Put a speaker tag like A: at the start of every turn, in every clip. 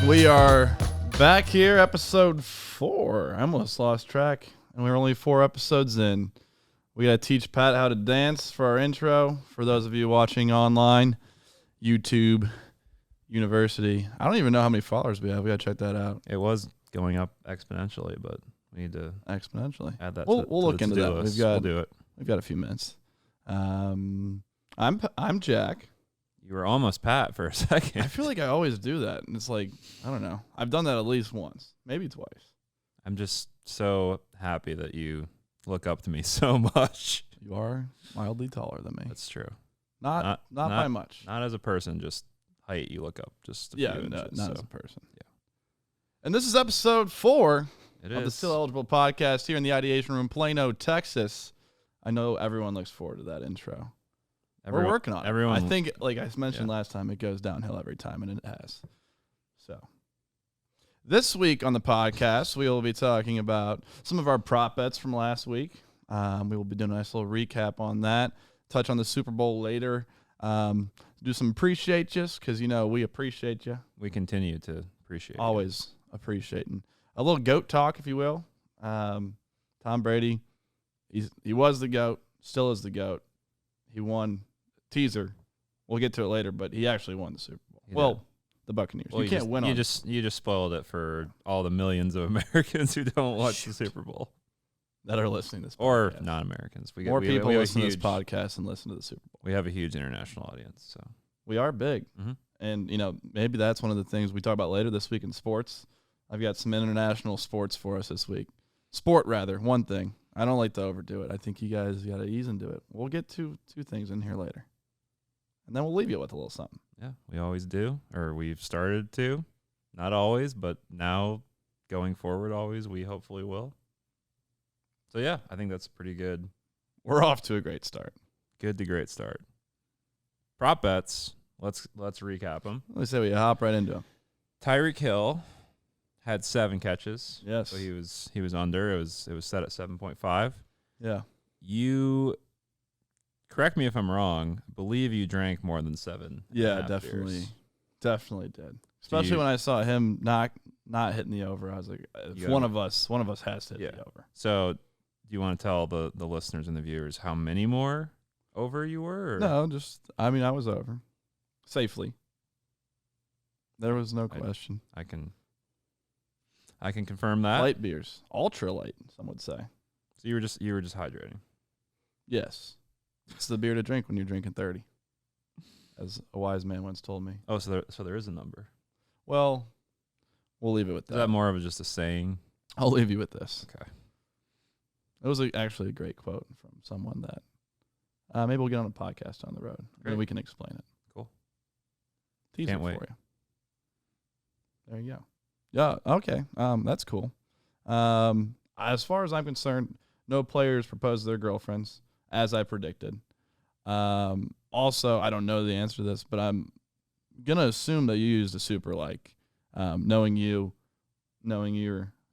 A: We are back here, episode 4. I almost lost track, and we're only 4 episodes in. We got to teach Pat how to dance for our intro. For those of you watching online, YouTube, University. I don't even know how many followers we have. We got to check that out.
B: It was going up exponentially, but we need to
A: exponentially
B: add that.
A: We'll look into that.
B: List. We'll do it.
A: We've got a few minutes. I'm Jack.
B: You were almost Pat for a second.
A: I feel like I always do that, and it's like, I don't know. I've done that at least once, maybe twice.
B: I'm just so happy that you look up to me so much.
A: You are mildly taller than me.
B: That's true.
A: Not by much.
B: Not as a person, just height. You look up just a few inches,
A: not as a person.
B: Yeah.
A: And this is episode 4 of the Still Eligible podcast here in the Ideation Room, Plano, Texas. I know everyone looks forward to that intro. We're working on it. I think, like I mentioned last time, it goes downhill every time, and it has. So, this week on the podcast, we will be talking about some of our prop bets from last week. We will be doing a nice little recap on that, touch on the Super Bowl later, do some appreciate yous, because, we appreciate you.
B: We continue to appreciate
A: Always appreciating. A little GOAT talk, if you will. Tom Brady, he was the GOAT, still is the GOAT. He won. Teaser, we'll get to it later, but he actually won the Super Bowl. The Buccaneers.
B: Well,
A: you can't win on.
B: You just spoiled it for all the millions of Americans who don't watch the Super Bowl
A: that are listening to this podcast.
B: Or non-Americans.
A: More people listen to this podcast and listen to the Super Bowl.
B: We have a huge international audience, so
A: we are big,
B: and
A: maybe that's one of the things we talk about later this week in sports. I've got some international sports for us this week. One thing. I don't like to overdo it. I think you guys got to ease into it. We'll get to 2 things in here later. And then we'll leave you with a little something.
B: Yeah, we always do, or we've started to. Not always, but now going forward, always, we hopefully will. So, yeah, I think that's pretty good.
A: We're off to a great start.
B: Good to great start. Prop bets. Let's recap them.
A: Let me say we hop right into them.
B: Tyreek Hill had 7 catches.
A: Yes.
B: So he was under. It was set at 7.5.
A: Yeah.
B: You correct me if I'm wrong. I believe you drank more than 7.
A: Yeah, definitely. Beers. Definitely did. Especially when I saw him not hitting the over. I was like, one of us has to hit the over.
B: So, do you want to tell the listeners and the viewers how many more over you were? Or?
A: No, I was over. Safely. There was no question.
B: I can confirm that.
A: Light beers. Ultra light, some would say.
B: So you were just hydrating.
A: Yes. It's the beer to drink when you're drinking 30. As a wise man once told me.
B: Oh, so there is a number.
A: Well, we'll leave it with that.
B: Is that more of just a saying?
A: I'll leave you with this.
B: Okay.
A: It was actually a great quote from someone that maybe we'll get on a podcast on the road. And we can explain it.
B: Cool.
A: Can't wait for you. There you go. Yeah, okay. That's cool. As far as I'm concerned, no players proposed to their girlfriends, as I predicted. Also, I don't know the answer to this, but I'm going to assume that you used a super like, knowing your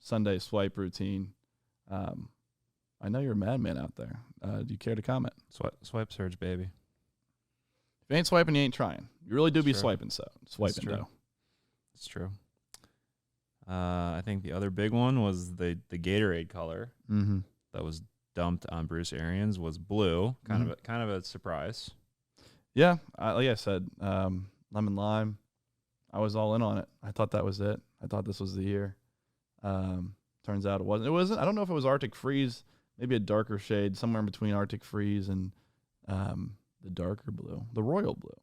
A: Sunday swipe routine. I know you're a madman out there. Do you care to comment?
B: Swipe surge, baby.
A: If you ain't swiping, you ain't trying. You really do be swiping, swiping though.
B: It's true. I think the other big one was the Gatorade color that was dumped on Bruce Arians was blue. Kind of a surprise. Yeah,
A: like I said, lemon lime. I was all in on it. I thought that was it. I thought this was the year. Turns out it wasn't. It wasn't. I don't know if it was Arctic Freeze. Maybe a darker shade, somewhere in between Arctic Freeze and the darker blue, the royal blue.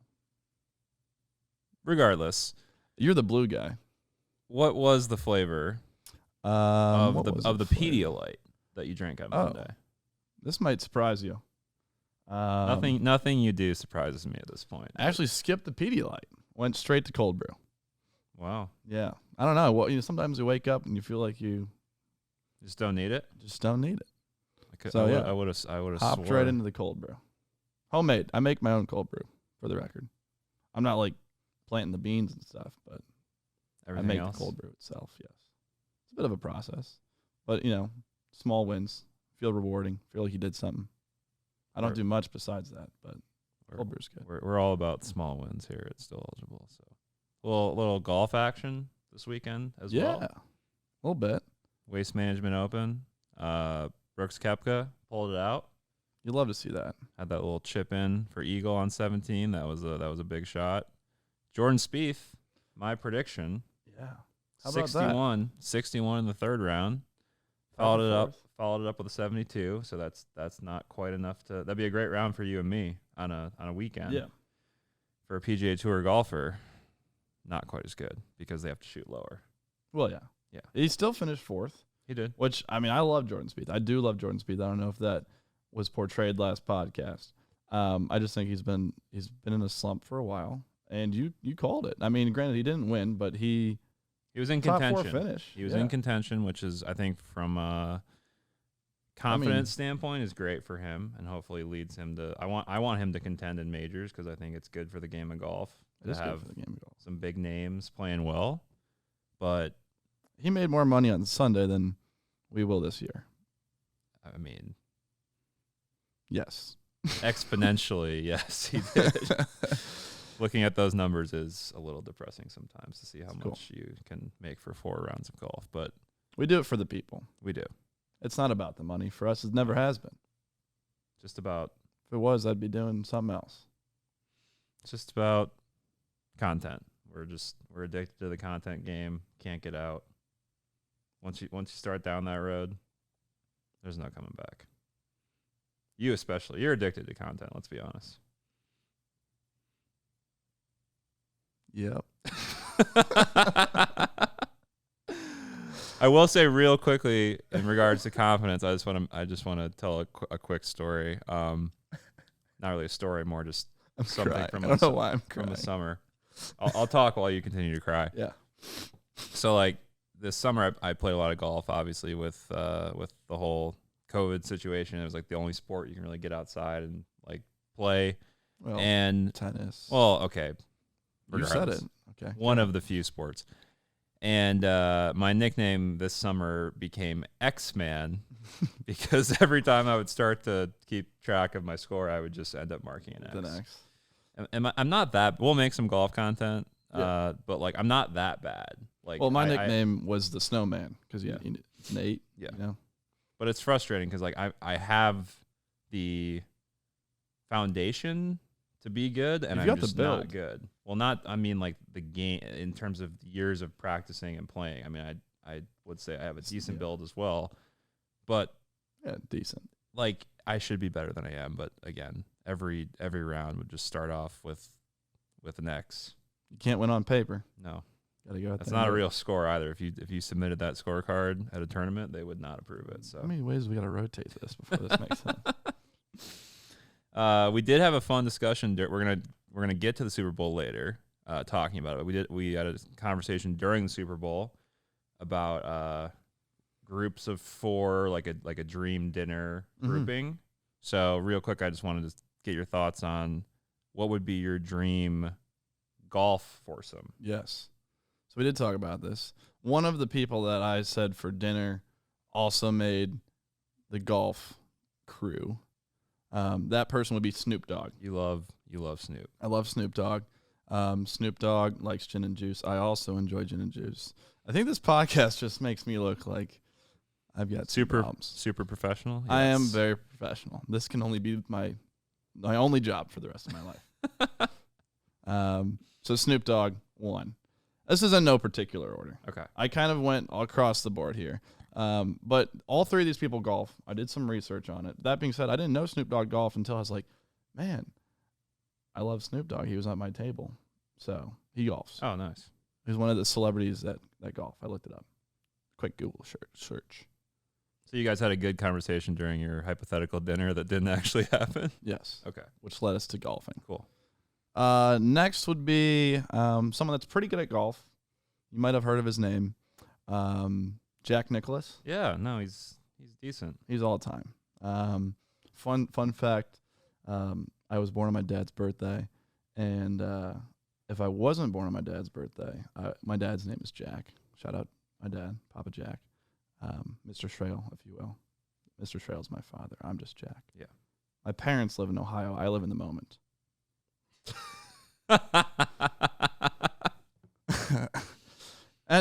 B: Regardless,
A: you're the blue guy.
B: What was the flavor of the Pedialyte that you drank on Monday?
A: This might surprise you.
B: Nothing you do surprises me at this point.
A: I actually skipped the Pedialyte. Went straight to cold brew.
B: Wow.
A: Yeah. I don't know. Well, sometimes you wake up and you feel like you
B: just don't need it.
A: I
B: would have
A: hopped right into the cold brew. Homemade. I make my own cold brew, for the record. I'm not like planting the beans and stuff, but
B: everything
A: I make
B: else?
A: The cold brew itself. Yes, it's a bit of a process, but small wins feel rewarding. Feel like you did something. I don't do much besides that, but cold brew's good.
B: We're all about small wins here at Still Eligible. So, little golf action this weekend as well.
A: Yeah, a little bit.
B: Waste Management Open. Brooks Koepka pulled it out.
A: You'd love to see that.
B: Had that little chip in for eagle on 17. That was a big shot. Jordan Spieth, my prediction.
A: Yeah.
B: How 61, about that? 61 in the third round. Followed it up with a 72. So that's not quite enough to. That'd be a great round for you and me on a weekend.
A: Yeah.
B: For a PGA Tour golfer, not quite as good because they have to shoot lower.
A: Well, yeah.
B: Yeah.
A: He still finished fourth.
B: He did.
A: Which, I mean, I love Jordan Spieth. I do love Jordan Spieth. I don't know if that was portrayed last podcast. I just think he's been in a slump for a while, and you called it. I mean, granted, he didn't win, but he
B: was in
A: top
B: contention.
A: Four finish.
B: He was in contention, which is, I think, from a confidence standpoint, is great for him, and hopefully leads him to. I want him to contend in majors because I think it's good for the game of golf to have some big names playing well. But
A: he made more money on Sunday than we will this year.
B: I mean,
A: yes.
B: Exponentially, yes, he did. Looking at those numbers is a little depressing sometimes to see how much you can make for 4 rounds of golf. But
A: we do it for the people.
B: We do.
A: It's not about the money. For us, it never has been.
B: Just about.
A: If it was, I'd be doing something else.
B: It's just about content. We're addicted to the content game. Can't get out. Once you start down that road, there's no coming back. You especially. You're addicted to content, let's be honest.
A: Yep.
B: I will say real quickly in regards to confidence, I just want to tell a quick story. Not really a story, more just something from the summer. I'll talk while you continue to cry.
A: Yeah.
B: So like this summer, I played a lot of golf, obviously with the whole COVID situation. It was like the only sport you can really get outside and like play.
A: Well,
B: and
A: tennis.
B: Well, okay.
A: You said it. Okay.
B: One of the few sports. And my nickname this summer became X-Man because every time I would start to keep track of my score, I would just end up marking an X.
A: An X.
B: And I'm not that. We'll make some golf content, but like I'm not that bad. Like,
A: well, my nickname was the Snowman because it's an 8.
B: Yeah.
A: You know?
B: But it's frustrating because like I have the foundation to be good, and I'm just not good. Well, I mean like the game in terms of years of practicing and playing. I mean, I would say I have a decent build as well, but
A: decent.
B: Like I should be better than I am, but again, every round would just start off with an X.
A: You can't win on paper.
B: No.
A: Gotta go.
B: That's not a real score either. If you submitted that scorecard at a tournament, they would not approve it. So
A: how many ways we gotta rotate this before this makes sense?
B: We did have a fun discussion. We're gonna get to the Super Bowl later, talking about it. We had a conversation during the Super Bowl about groups of 4, like a dream dinner grouping. So real quick, I just wanted to get your thoughts on what would be your dream golf foursome.
A: Yes. So we did talk about this. One of the people that I said for dinner also made the golf crew. That person would be Snoop Dogg.
B: You love Snoop.
A: I love Snoop Dogg. Snoop Dogg likes gin and juice. I also enjoy gin and juice. I think this podcast just makes me look like I've got
B: super professional. Yes.
A: I am very professional. This can only be my only job for the rest of my life. So Snoop Dogg won. This is in no particular order.
B: Okay.
A: I kind of went across the board here. But all 3 of these people golf. I did some research on it. That being said, I didn't know Snoop Dogg golf until I was like, man, I love Snoop Dogg. He was at my table. So he golfs.
B: Oh, nice.
A: He's one of the celebrities that golf. I looked it up. Quick Google search.
B: So you guys had a good conversation during your hypothetical dinner that didn't actually happen?
A: Yes.
B: Okay.
A: Which led us to golfing.
B: Cool.
A: Next would be someone that's pretty good at golf. You might have heard of his name. Jack Nicklaus.
B: Yeah, no, he's decent.
A: He's all the time. Fun fact, I was born on my dad's birthday, and if I wasn't born on my dad's birthday, my dad's name is Jack. Shout out my dad, Papa Jack, Mr. Schrail, if you will. Mr. Schrail's my father. I'm just Jack.
B: Yeah.
A: My parents live in Ohio. I live in the moment.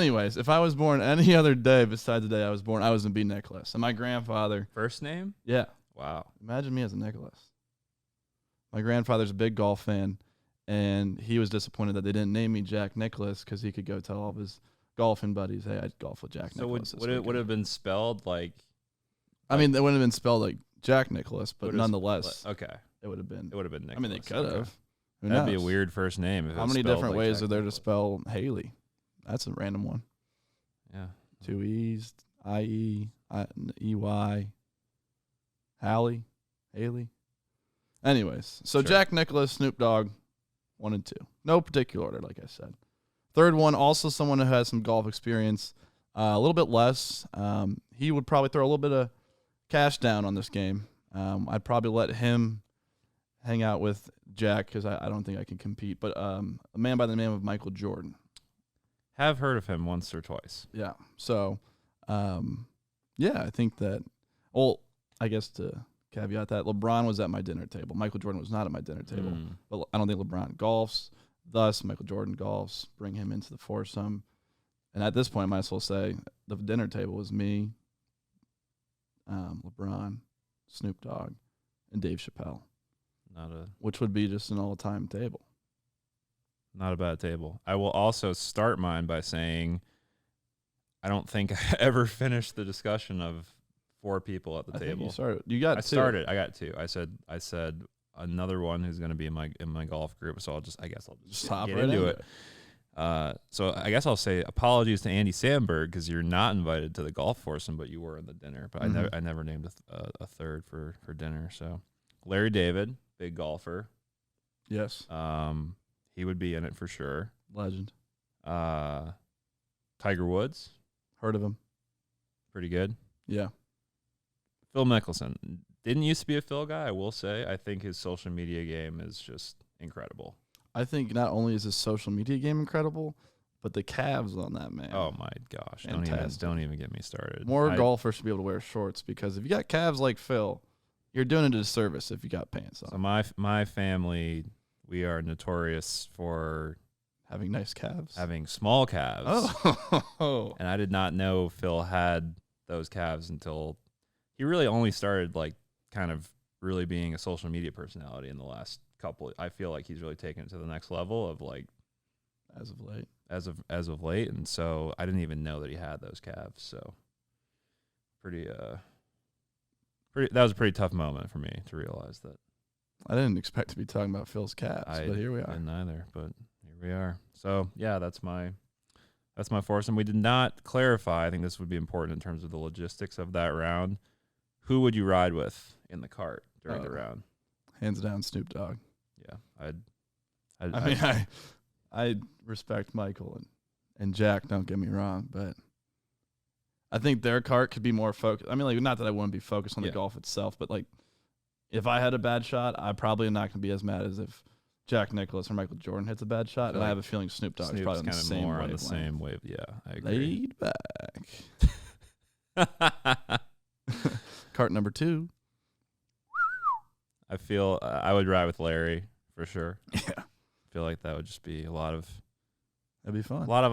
A: anyways, if I was born any other day besides the day I was born, I was going to be Nicholas. And my grandfather.
B: First name?
A: Yeah.
B: Wow.
A: Imagine me as a Nicholas. My grandfather's a big golf fan, and he was disappointed that they didn't name me Jack Nicklaus because he could go tell all of his golfing buddies, hey, I'd golf with Jack Nicklaus.
B: So would it have been spelled like?
A: I mean, it wouldn't have been spelled like Jack Nicklaus, but nonetheless.
B: Okay.
A: It would have been.
B: Nicholas.
A: I mean, they could have.
B: That'd be a weird first name. If
A: How many different ways are there to spell Haley? That's a random one.
B: Yeah.
A: 2 E's, I-E-Y, Haley. Anyways, so sure. Jack Nicklaus, Snoop Dogg, 1 and 2. No particular order, like I said. Third one, also someone who has some golf experience, a little bit less. He would probably throw a little bit of cash down on this game. I'd probably let him hang out with Jack because I don't think I can compete. But a man by the name of Michael Jordan.
B: Have heard of him once or twice.
A: Yeah. So, I think that, well, I guess to caveat that, LeBron was at my dinner table. Michael Jordan was not at my dinner table. But I don't think LeBron golfs. Thus, Michael Jordan golfs. Bring him into the foursome. And at this point, I might as well say the dinner table was me, LeBron, Snoop Dogg, and Dave Chappelle. Which would be just an all-time table.
B: Not a bad table. I will also start mine by saying I don't think I ever finished the discussion of 4 people at the table.
A: You got 2.
B: I started. I got 2. I said another one who's going to be in my golf group. So I'll just
A: hop
B: get
A: right
B: into it. So I guess I'll say apologies to Andy Samberg because you're not invited to the golf foursome, but you were in the dinner. But I never named a third for dinner. So Larry David, big golfer.
A: Yes.
B: He would be in it for sure.
A: Legend.
B: Tiger Woods.
A: Heard of him.
B: Pretty good.
A: Yeah.
B: Phil Mickelson. Didn't used to be a Phil guy, I will say. I think his social media game is just incredible.
A: I think not only is his social media game incredible, but the calves on that man.
B: Oh, my gosh. Don't even get me started.
A: More golfers should be able to wear shorts because if you got calves like Phil, you're doing a disservice if you got pants on.
B: So my family, we are notorious for
A: having nice calves.
B: Having small calves.
A: Oh.
B: And I did not know Phil had those calves until he really only started kind of really being a social media personality in the last couple. I feel like he's really taken it to the next level of as of late. And so I didn't even know that he had those calves. So that was a pretty tough moment for me to realize that.
A: I didn't expect to be talking about Phil's calves, but here we are.
B: I didn't either, but here we are. So yeah, that's my foursome. We did not clarify. I think this would be important in terms of the logistics of that round. Who would you ride with in the cart during the round?
A: Hands down, Snoop Dogg.
B: Yeah,
A: I respect Michael and Jack. Don't get me wrong, but I think their cart could be more focused. I mean, not that I wouldn't be focused on the golf itself, but if I had a bad shot, I probably am not going to be as mad as if Jack Nicklaus or Michael Jordan hits a bad shot. And I have a feeling Snoop Dogg's probably on the same
B: more
A: wavelength.
B: On the same wave. Yeah, I agree.
A: Laid back. Cart number 2.
B: I feel I would ride with Larry for sure.
A: Yeah.
B: I feel like that would just be a lot of.
A: That'd be fun.
B: A lot of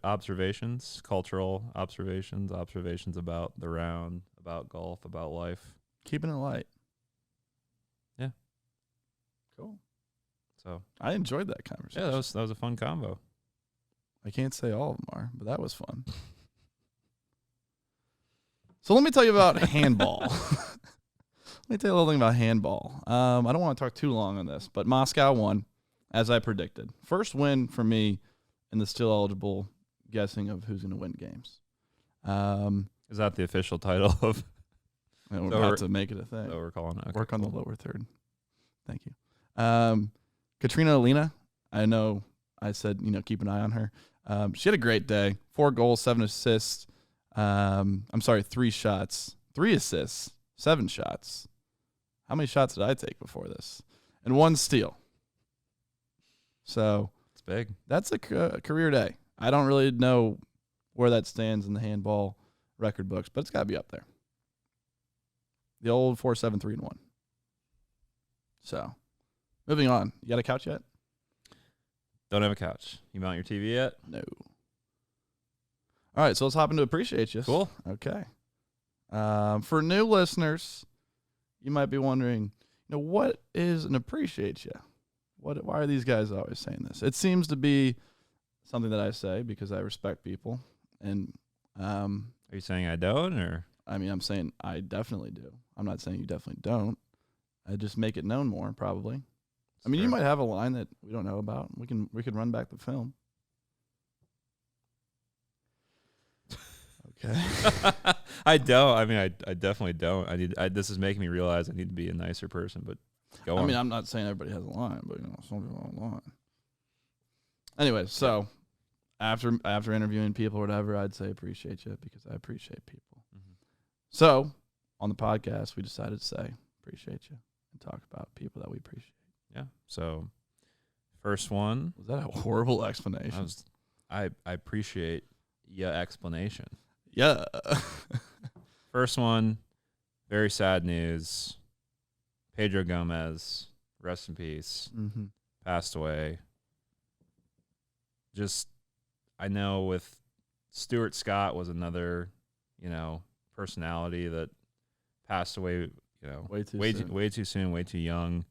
B: observations, cultural observations about the round, about golf, about life.
A: Keeping it light.
B: Yeah.
A: Cool.
B: So
A: I enjoyed that conversation.
B: Yeah, that was a fun combo.
A: I can't say all of them are, but that was fun. So let me tell you about handball. Let me tell you a little thing about handball. I don't want to talk too long on this, but Moscow won, as I predicted. First win for me in the still eligible guessing of who's going to win games.
B: Is that the official title of?
A: And we're about to make it a thing.
B: So we're calling it. Okay,
A: Work on the lower third. Thank you. Katrina Alina, I know I said, keep an eye on her. She had a great day. 4 goals, 7 assists. 3 shots, 3 assists, 7 shots. How many shots did I take before this? And 1 steal. So
B: it's big.
A: That's a career day. I don't really know where that stands in the handball record books, but it's got to be up there. The old 4-7-3-1. So, moving on. You got a couch yet?
B: Don't have a couch. You mount your TV yet?
A: No. All right, so let's hop into Appreciate You.
B: Cool.
A: Okay. For new listeners, you might be wondering, what is an Appreciate You? Why are these guys always saying this? It seems to be something that I say because I respect people. And
B: are you saying I don't, or?
A: I mean, I'm saying I definitely do. I'm not saying you definitely don't. I just make it known more, probably. I mean, you might have a line that we don't know about. We could run back the film. Okay.
B: I don't. I mean, I definitely don't. This is making me realize I need to be a nicer person. But go on.
A: I mean, I'm not saying everybody has a line, but some people have a line. Anyway, so after interviewing people or whatever, I'd say appreciate you because I appreciate people. Mm-hmm. So on the podcast, we decided to say appreciate you and talk about people that we appreciate.
B: Yeah. So first one.
A: Was that a horrible explanation?
B: I appreciate your explanation.
A: Yeah.
B: First one, very sad news. Pedro Gomez, rest in peace, passed away. Just, I know with Stuart Scott was another, personality that passed away, way too soon, way too young.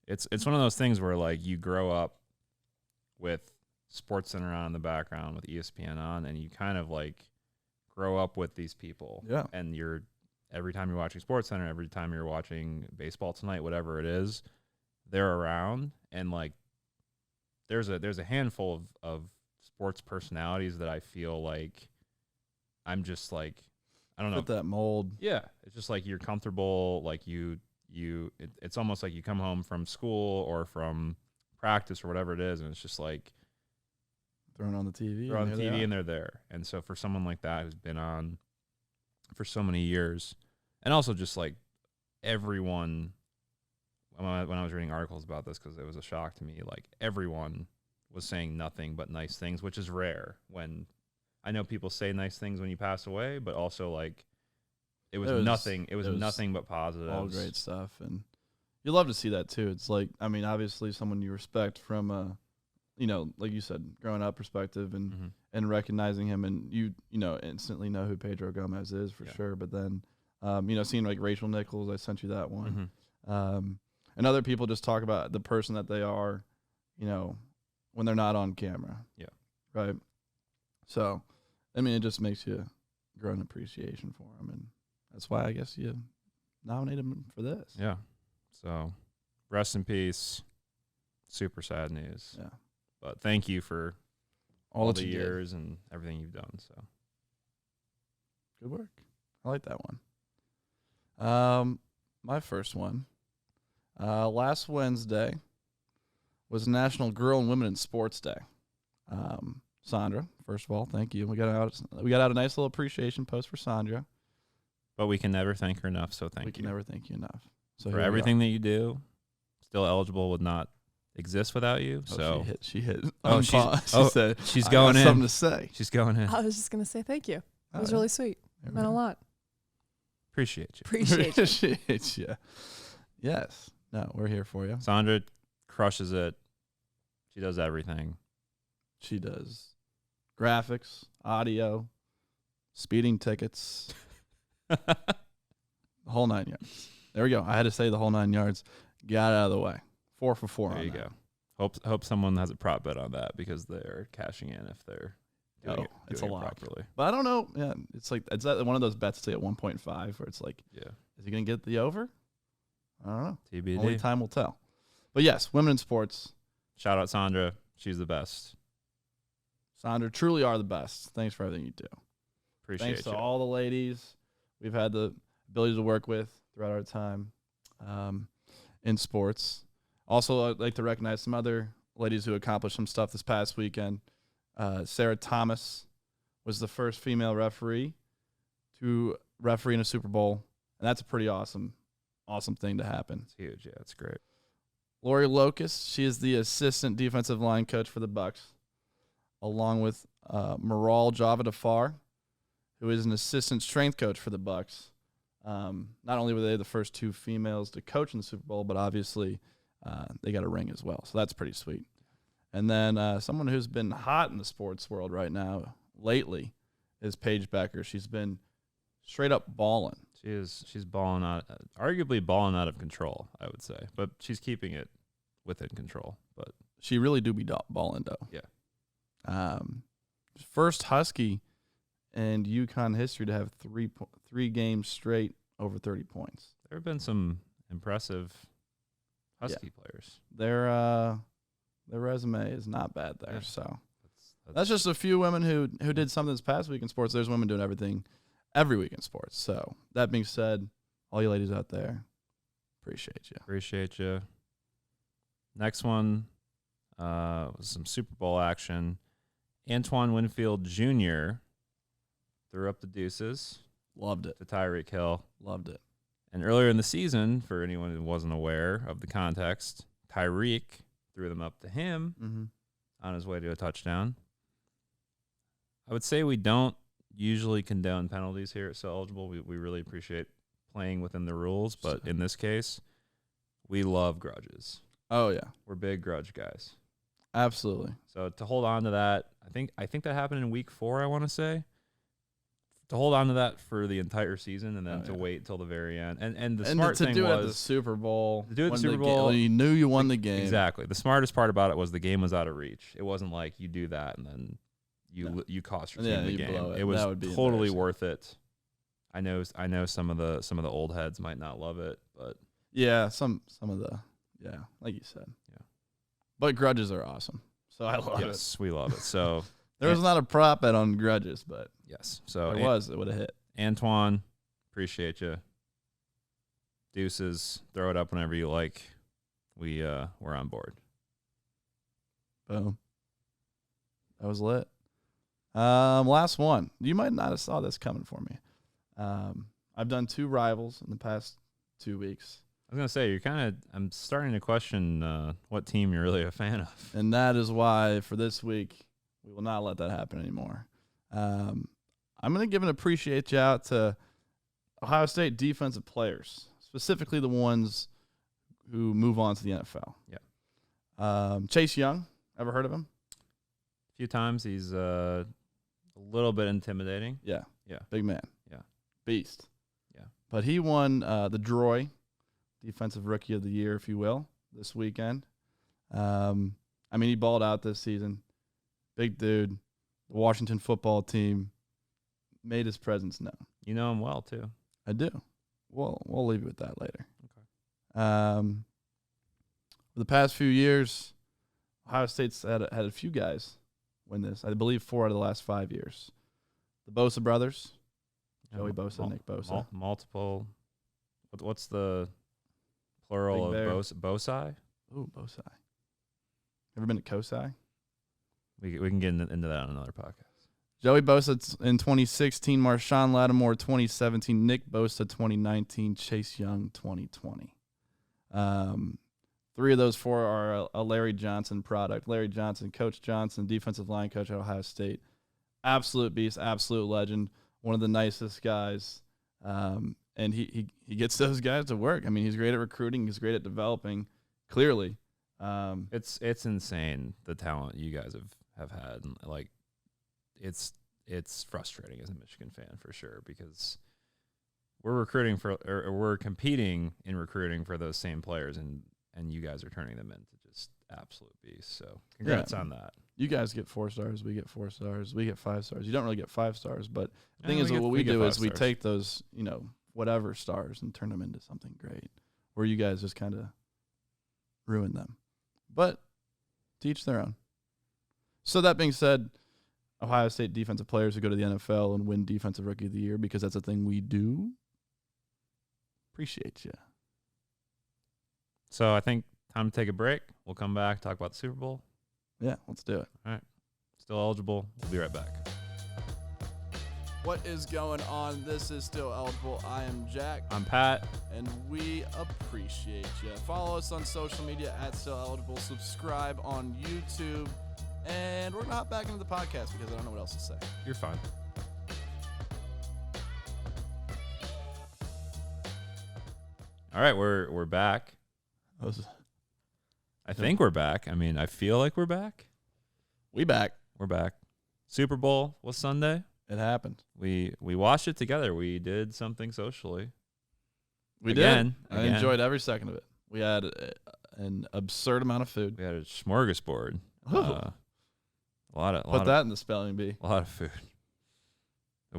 B: It's one of those things where like you grow up with SportsCenter on in the background with ESPN on, and you kind of like grow up with these people.
A: Yeah.
B: And every time you're watching SportsCenter, every time you're watching Baseball Tonight, whatever it is, they're around. And like there's a handful of sports personalities that I feel like I'm just like, I don't know.
A: Fit that mold.
B: Yeah. It's just like you're comfortable, like it's almost like you come home from school or from practice or whatever it is, and it's just like
A: thrown on the TV.
B: They're on the TV and they're there. And so for someone like that who's been on for so many years, and also just like everyone, when I was reading articles about this, because it was a shock to me, like everyone was saying nothing but nice things, which is rare. When I know people say nice things when you pass away, but also like it was nothing but positive.
A: All great stuff. And you love to see that too. It's like, I mean, obviously someone you respect from like you said, growing up perspective and recognizing him, and you instantly know who Pedro Gomez is for sure. But then, seeing like Rachel Nichols, I sent you that one. And other people just talk about the person that they are, when they're not on camera.
B: Yeah.
A: Right. So, I mean, it just makes you grow an appreciation for him. And that's why I guess you nominated him for this.
B: Yeah. So, rest in peace. Super sad news.
A: Yeah.
B: But thank you for all the years and everything you've done. So
A: good work. I like that one. My first one. Last Wednesday was National Girl and Women in Sports Day. Sandra, first of all, thank you. We got out a nice little appreciation post for Sandra.
B: But we can never thank her enough, so thank you.
A: We can never thank you enough. So
B: for everything that you do, still eligible would not exist without you. So
A: she hit.
B: She said she's going in.
A: Something to say.
B: She's going in.
C: I was just gonna say thank you. It was really sweet. Meant a lot.
B: Appreciate you.
A: Appreciate you. Yes. No, we're here for you.
B: Sandra crushes it. She does everything.
A: She does graphics, audio, speeding tickets, the whole 9 yards. There we go. I had to say the whole 9 yards. Got out of the way. 4 for 4.
B: There you go. Hope someone has a prop bet on that because they're cashing in if they're doing
A: it's a lot
B: properly.
A: But I don't know. Yeah, it's like it's one of those bets at 1.5 where it's like, is he gonna get the over? I don't know.
B: TBD.
A: Only time will tell. But yes, women in sports.
B: Shout out Sandra. She's the best.
A: Sandra, truly are the best. Thanks for everything you do.
B: Appreciate
A: Thanks to all the ladies we've had the ability to work with throughout our time in sports. Also, I'd like to recognize some other ladies who accomplished some stuff this past weekend. Sarah Thomas was the first female referee to referee in a Super Bowl, and that's a pretty awesome thing to happen.
B: It's huge. Yeah, it's great.
A: Lori Locust, she is the assistant defensive line coach for the Bucs, along with Maral Javadafar, who is an assistant strength coach for the Bucs. Not only were they the first 2 females to coach in the Super Bowl, but obviously they got a ring as well. So that's pretty sweet. And then someone who's been hot in the sports world right now, lately is Paige Becker. She's been straight up balling.
B: She's balling out, arguably balling out of control, I would say, but she's keeping it within control. But
A: she really do be balling though.
B: Yeah.
A: First Husky in UConn history to have three games straight over 30 points.
B: There have been some impressive Husky players.
A: Their resume is not bad there. Yeah. So that's just a few women who did something this past week in sports. There's women doing everything every week in sports. So that being said, all you ladies out there, appreciate you. Next one was some Super Bowl action. Antoine Winfield Jr. threw up the deuces. Loved it.
B: To Tyreek Hill.
A: Loved it.
B: And earlier in the season, for anyone who wasn't aware of the context, Tyreek threw them up to him on his way to a touchdown. I would say we don't usually condone penalties here at So Eligible. We really appreciate playing within the rules, but in this case, we love grudges.
A: Oh, yeah.
B: We're big grudge guys.
A: Absolutely.
B: So to hold on to that, I think that happened in week 4, I want to say. To hold on to that for the entire season and then to wait till the very end. And the smart thing was
A: to do it at the Super Bowl.
B: To do it at the Super Bowl.
A: You knew you won the game.
B: Exactly. The smartest part about it was the game was out of reach. It wasn't like you do that and then you cost your team the game. It was totally worth it. I know some of the old heads might not love it, but
A: yeah, some of the like you said.
B: Yeah.
A: But grudges are awesome. So I love it.
B: Yes, we love it. So
A: there was not a prop bet on grudges, but
B: yes. So
A: it would have hit.
B: Antoine, appreciate you. Deuces, throw it up whenever you like. We're on board.
A: Boom. That was lit. Last one. You might not have saw this coming for me. I've done 2 rivals in the past 2 weeks.
B: I was going to say, I'm starting to question what team you're really a fan of.
A: And that is why for this week, we will not let that happen anymore. I'm going to give an appreciate you out to Ohio State defensive players, specifically the ones who move on to the NFL.
B: Yeah.
A: Chase Young, ever heard of him?
B: A few times. He's a little bit intimidating.
A: Yeah.
B: Yeah.
A: Big man.
B: Yeah.
A: Beast.
B: Yeah.
A: But he won the Droy Defensive Rookie of the Year, if you will, this weekend. He balled out this season. Big dude. The Washington football team made his presence known.
B: You know him well, too.
A: I do. We'll leave you with that later.
B: Okay.
A: For the past few years, Ohio State's had a few guys win this. I believe 4 out of the last 5 years. The Bosa brothers. Joey Bosa, Nick Bosa.
B: Multiple. What's the plural of Bosai?
A: Ooh, Bosai. Ever been to Kosai?
B: We can get into that on another podcast.
A: Joey Bosa in 2016, Marshawn Lattimore 2017, Nick Bosa 2019, Chase Young 2020. 3 of those 4 are a Larry Johnson product. Larry Johnson, Coach Johnson, defensive line coach at Ohio State. Absolute beast, absolute legend, one of the nicest guys. And he gets those guys to work. He's great at recruiting. He's great at developing, clearly.
B: It's insane the talent you guys have had. Like, it's frustrating as a Michigan fan for sure because we're competing in recruiting for those same players and you guys are turning them into just absolute beasts. So congrats on that.
A: You guys get 4 stars. We get 4 stars. We get 5 stars. You don't really get 5 stars, but the thing is, what we do is we take those, whatever stars and turn them into something great. Where you guys just kind of ruin them. But to each their own. So that being said, Ohio State defensive players who go to the NFL and win Defensive Rookie of the Year because that's a thing we do. Appreciate you.
B: So I think time to take a break. We'll come back, talk about the Super Bowl.
A: Yeah, let's do it.
B: All right. Still Eligible. We'll be right back.
A: What is going on? This is Still Eligible. I am Jack.
B: I'm Pat.
A: And we appreciate you. Follow us on social media at Still Eligible. Subscribe on YouTube. And we're going to hop back into the podcast because I don't know what else to say.
B: You're fine. All right, we're back. I think we're back. I feel like we're back.
A: We back.
B: We're back. Super Bowl was Sunday.
A: It happened.
B: We watched it together. We did something socially.
A: We did. I enjoyed every second of it. We had an absurd amount of food.
B: We had a smorgasbord.
A: Put that in the spelling bee.
B: A lot of food. That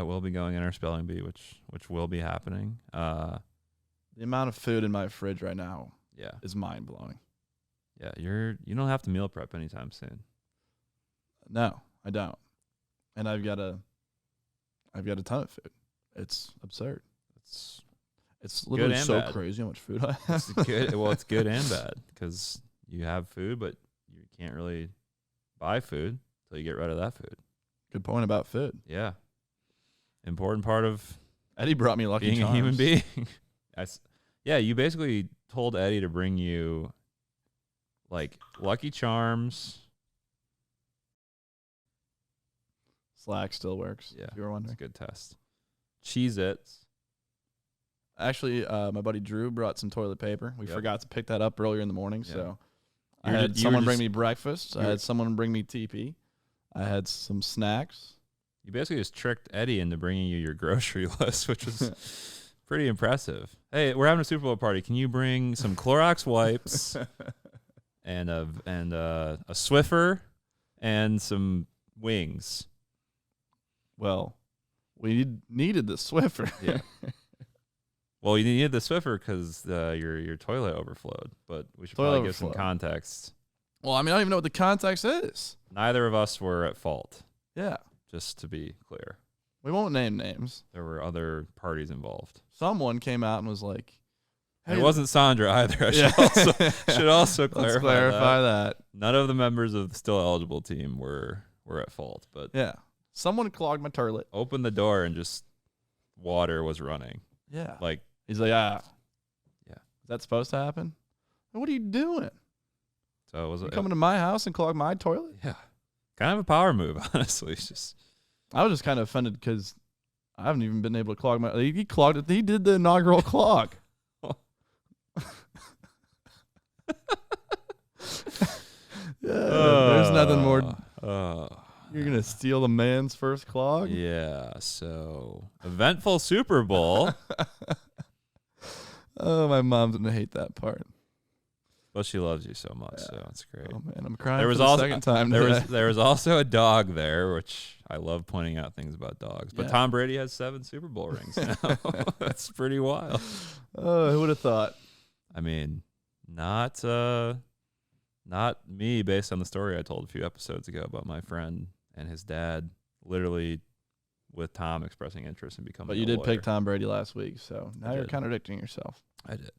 B: will be going in our spelling bee, which will be happening.
A: The amount of food in my fridge right now,
B: yeah,
A: is mind blowing.
B: Yeah, you don't have to meal prep anytime soon.
A: No, I don't, and I've got a ton of food. It's absurd. It's literally so crazy how much food I have.
B: It's good. Well, it's good and bad because you have food, but you can't really buy food until you get rid of that food.
A: Good point about food.
B: Yeah, important part of
A: Eddie brought me Lucky
B: being
A: Charms.
B: a human being. Yeah, you basically told Eddie to bring you like Lucky Charms.
A: Slack still works.
B: Yeah,
A: if you were wondering.
B: It's a good test. Cheez-Its.
A: Actually, my buddy Drew brought some toilet paper. We forgot to pick that up earlier in the morning, so I had someone bring me breakfast. I had someone bring me TP. I had some snacks.
B: You basically just tricked Eddie into bringing you your grocery list, which was pretty impressive. Hey, we're having a Super Bowl party. Can you bring some Clorox wipes and a Swiffer and some wings?
A: Well, we needed the Swiffer.
B: Yeah. Well, you needed the Swiffer because your toilet overflowed, but we should probably give some context.
A: Well, I mean, I don't even know what the context is.
B: Neither of us were at fault.
A: Yeah.
B: Just to be clear.
A: We won't name names.
B: There were other parties involved.
A: Someone came out and was like,
B: hey, it wasn't Sandra either. I should also clarify
A: that.
B: None of the members of the still eligible team were at fault. But
A: yeah. Someone clogged my toilet.
B: Opened the door and just water was running.
A: Yeah.
B: Like
A: he's like, yeah. Is that supposed to happen? What are you doing?
B: So was
A: you coming to my house and clog my toilet?
B: Yeah. Kind of a power move, honestly.
A: I was just kind of offended because I haven't even been able to clog my. He clogged it. He did the inaugural clog. There's nothing more. You're gonna steal the man's first clog?
B: Yeah. So eventful Super Bowl.
A: Oh, my mom's gonna hate that part.
B: Well, she loves you so much, so it's great.
A: Oh man, I'm crying. There was the second time.
B: There was also a dog there, which I love pointing out things about dogs. But Tom Brady has 7 Super Bowl rings now. That's pretty wild.
A: Oh, who would have thought?
B: I mean, not me, based on the story I told a few episodes ago about my friend and his dad, literally with Tom expressing interest in becoming.
A: But you did pick Tom Brady last week, so now you're contradicting yourself.
B: I did.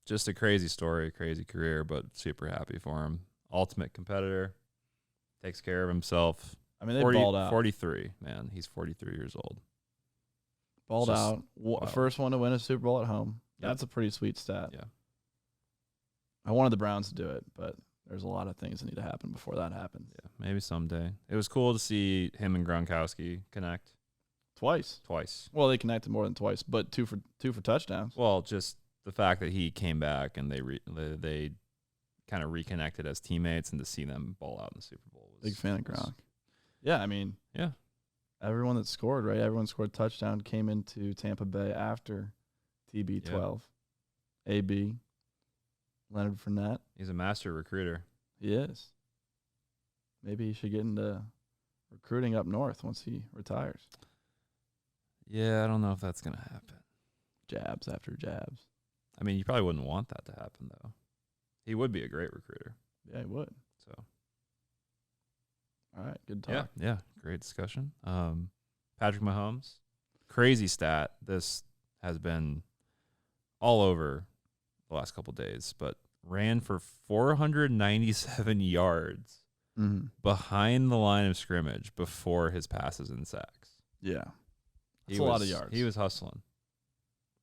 B: Just a crazy story, crazy career, but super happy for him. Ultimate competitor, takes care of himself.
A: I mean, they balled out.
B: 43, man. He's 43 years old.
A: Balled out. First one to win a Super Bowl at home. Yep. That's a pretty sweet stat.
B: Yeah.
A: I wanted the Browns to do it, but there's a lot of things that need to happen before that happens.
B: Yeah, maybe someday. It was cool to see him and Gronkowski connect.
A: Twice.
B: Well,
A: they connected more than twice, but two for touchdowns.
B: Well, just the fact that he came back and they kind of reconnected as teammates, and to see them ball out in the Super Bowl was
A: big fan of Gronk. Yeah, I mean,
B: yeah,
A: everyone that scored, right? Everyone scored touchdown came into Tampa Bay after TB12. Yeah. AB, Leonard Fournette.
B: He's a master recruiter.
A: He is. Maybe he should get into recruiting up north once he retires.
B: Yeah, I don't know if that's gonna happen.
A: Jabs after jabs.
B: I mean, you probably wouldn't want that to happen, though. He would be a great recruiter.
A: Yeah, he would.
B: So,
A: all right, good talk.
B: Yeah, great discussion. Patrick Mahomes, crazy stat. This has been all over the last couple of days, but ran for 497 yards behind the line of scrimmage before his passes and sacks.
A: Yeah, that's a lot of yards.
B: He was hustling.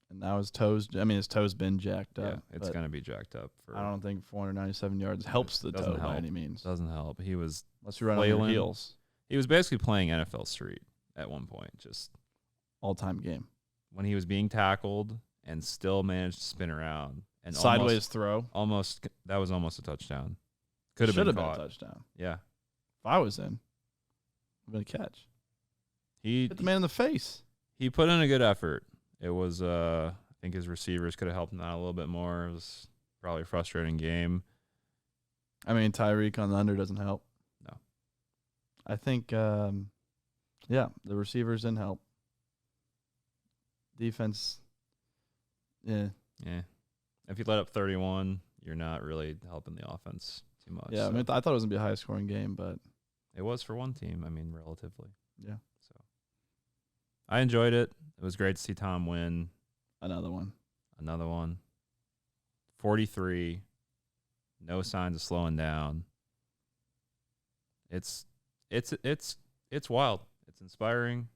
A: And now his toes been jacked up.
B: Yeah, it's going to be jacked up.
A: I don't think 497 yards helps the toe by any means.
B: Doesn't help. He was
A: unless you run on your heels.
B: He was basically playing NFL Street at one point, just
A: all-time game.
B: When he was being tackled and still managed to spin around and
A: sideways throw.
B: That was almost a touchdown. Should have been a touchdown. Yeah.
A: If I was in. been a catch.
B: He
A: hit the man in the face.
B: He put in a good effort. It was, I think his receivers could have helped him out a little bit more. It was probably a frustrating game.
A: I mean, Tyreek on the under doesn't help.
B: No.
A: I think, the receivers didn't help. Defense, yeah.
B: Yeah. If you let up 31, you're not really helping the offense too much.
A: Yeah, so. I mean, I thought it was going to be a high-scoring game, but.
B: It was for one team, I mean, relatively.
A: Yeah.
B: So I enjoyed it. It was great to see Tom win.
A: Another one.
B: 43. No signs of slowing down. It's wild. It's inspiring.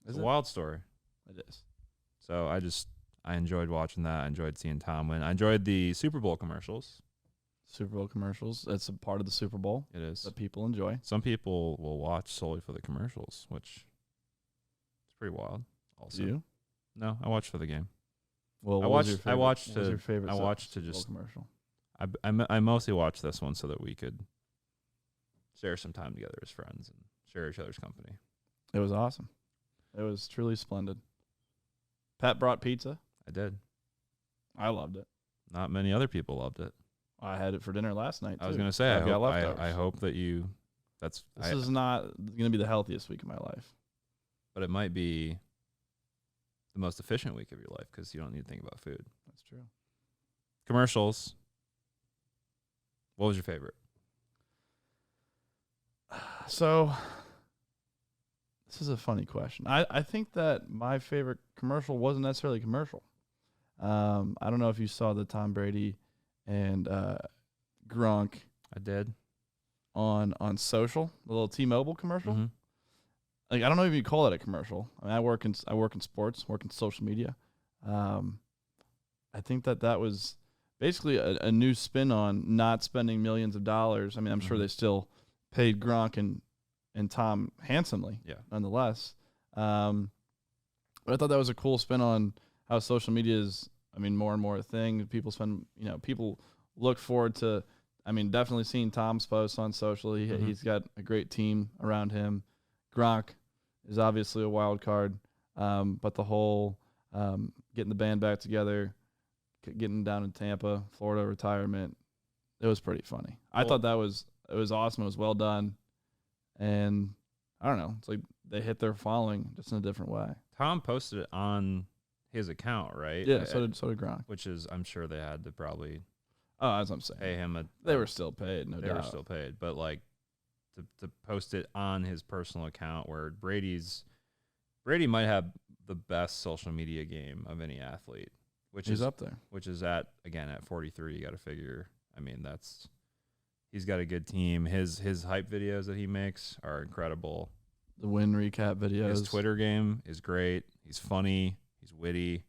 B: It's a wild story.
A: It is.
B: So I enjoyed watching that. I enjoyed seeing Tom win. I enjoyed the Super Bowl commercials.
A: Super Bowl commercials. It's a part of the Super Bowl.
B: It is.
A: That people enjoy.
B: Some people will watch solely for the commercials, which is pretty wild. Also.
A: Do you?
B: No, I watched for the game.
A: Well,
B: I watched to
A: just commercial.
B: I mostly watched this one so that we could share some time together as friends and share each other's company.
A: It was awesome. It was truly splendid. Pat brought pizza.
B: I did.
A: I loved it.
B: Not many other people loved it.
A: I had it for dinner last night, too.
B: I was going to say, I hope that you... This
A: is not going to be the healthiest week of my life.
B: But it might be the most efficient week of your life because you don't need to think about food.
A: That's true.
B: Commercials. What was your favorite?
A: So, this is a funny question. I think that my favorite commercial wasn't necessarily a commercial. I don't know if you saw the Tom Brady and Gronk.
B: I did.
A: On social, the little T-Mobile commercial.
B: Mm-hmm.
A: Like, I don't know if you call it a commercial. I mean, I work in sports, work in social media. I think that was basically a new spin on not spending millions of dollars. I mean, I'm sure they still paid Gronk and Tom handsomely, nonetheless. But I thought that was a cool spin on how social media is, I mean, more and more a thing. People look forward to, I mean, definitely seeing Tom's posts on social. He's got a great team around him. Gronk is obviously a wild card, but the whole getting the band back together, getting down in Tampa, Florida retirement, it was pretty funny. I thought it was awesome. It was well done, and I don't know. It's like they hit their following just in a different way.
B: Tom posted it on his account, right?
A: Yeah, so did Gronk.
B: Which is, I'm sure they had to probably.
A: Oh, that's what I'm saying.
B: Pay him
A: they were still paid, no doubt.
B: They were still paid, but like to post it on his personal account, where Brady might have the best social media game of any athlete, which
A: he's
B: is
A: up there.
B: Which is at 43. You got to figure. I mean, he's got a good team. His hype videos that he makes are incredible.
A: The win recap videos.
B: His Twitter game is great. He's funny. He's witty.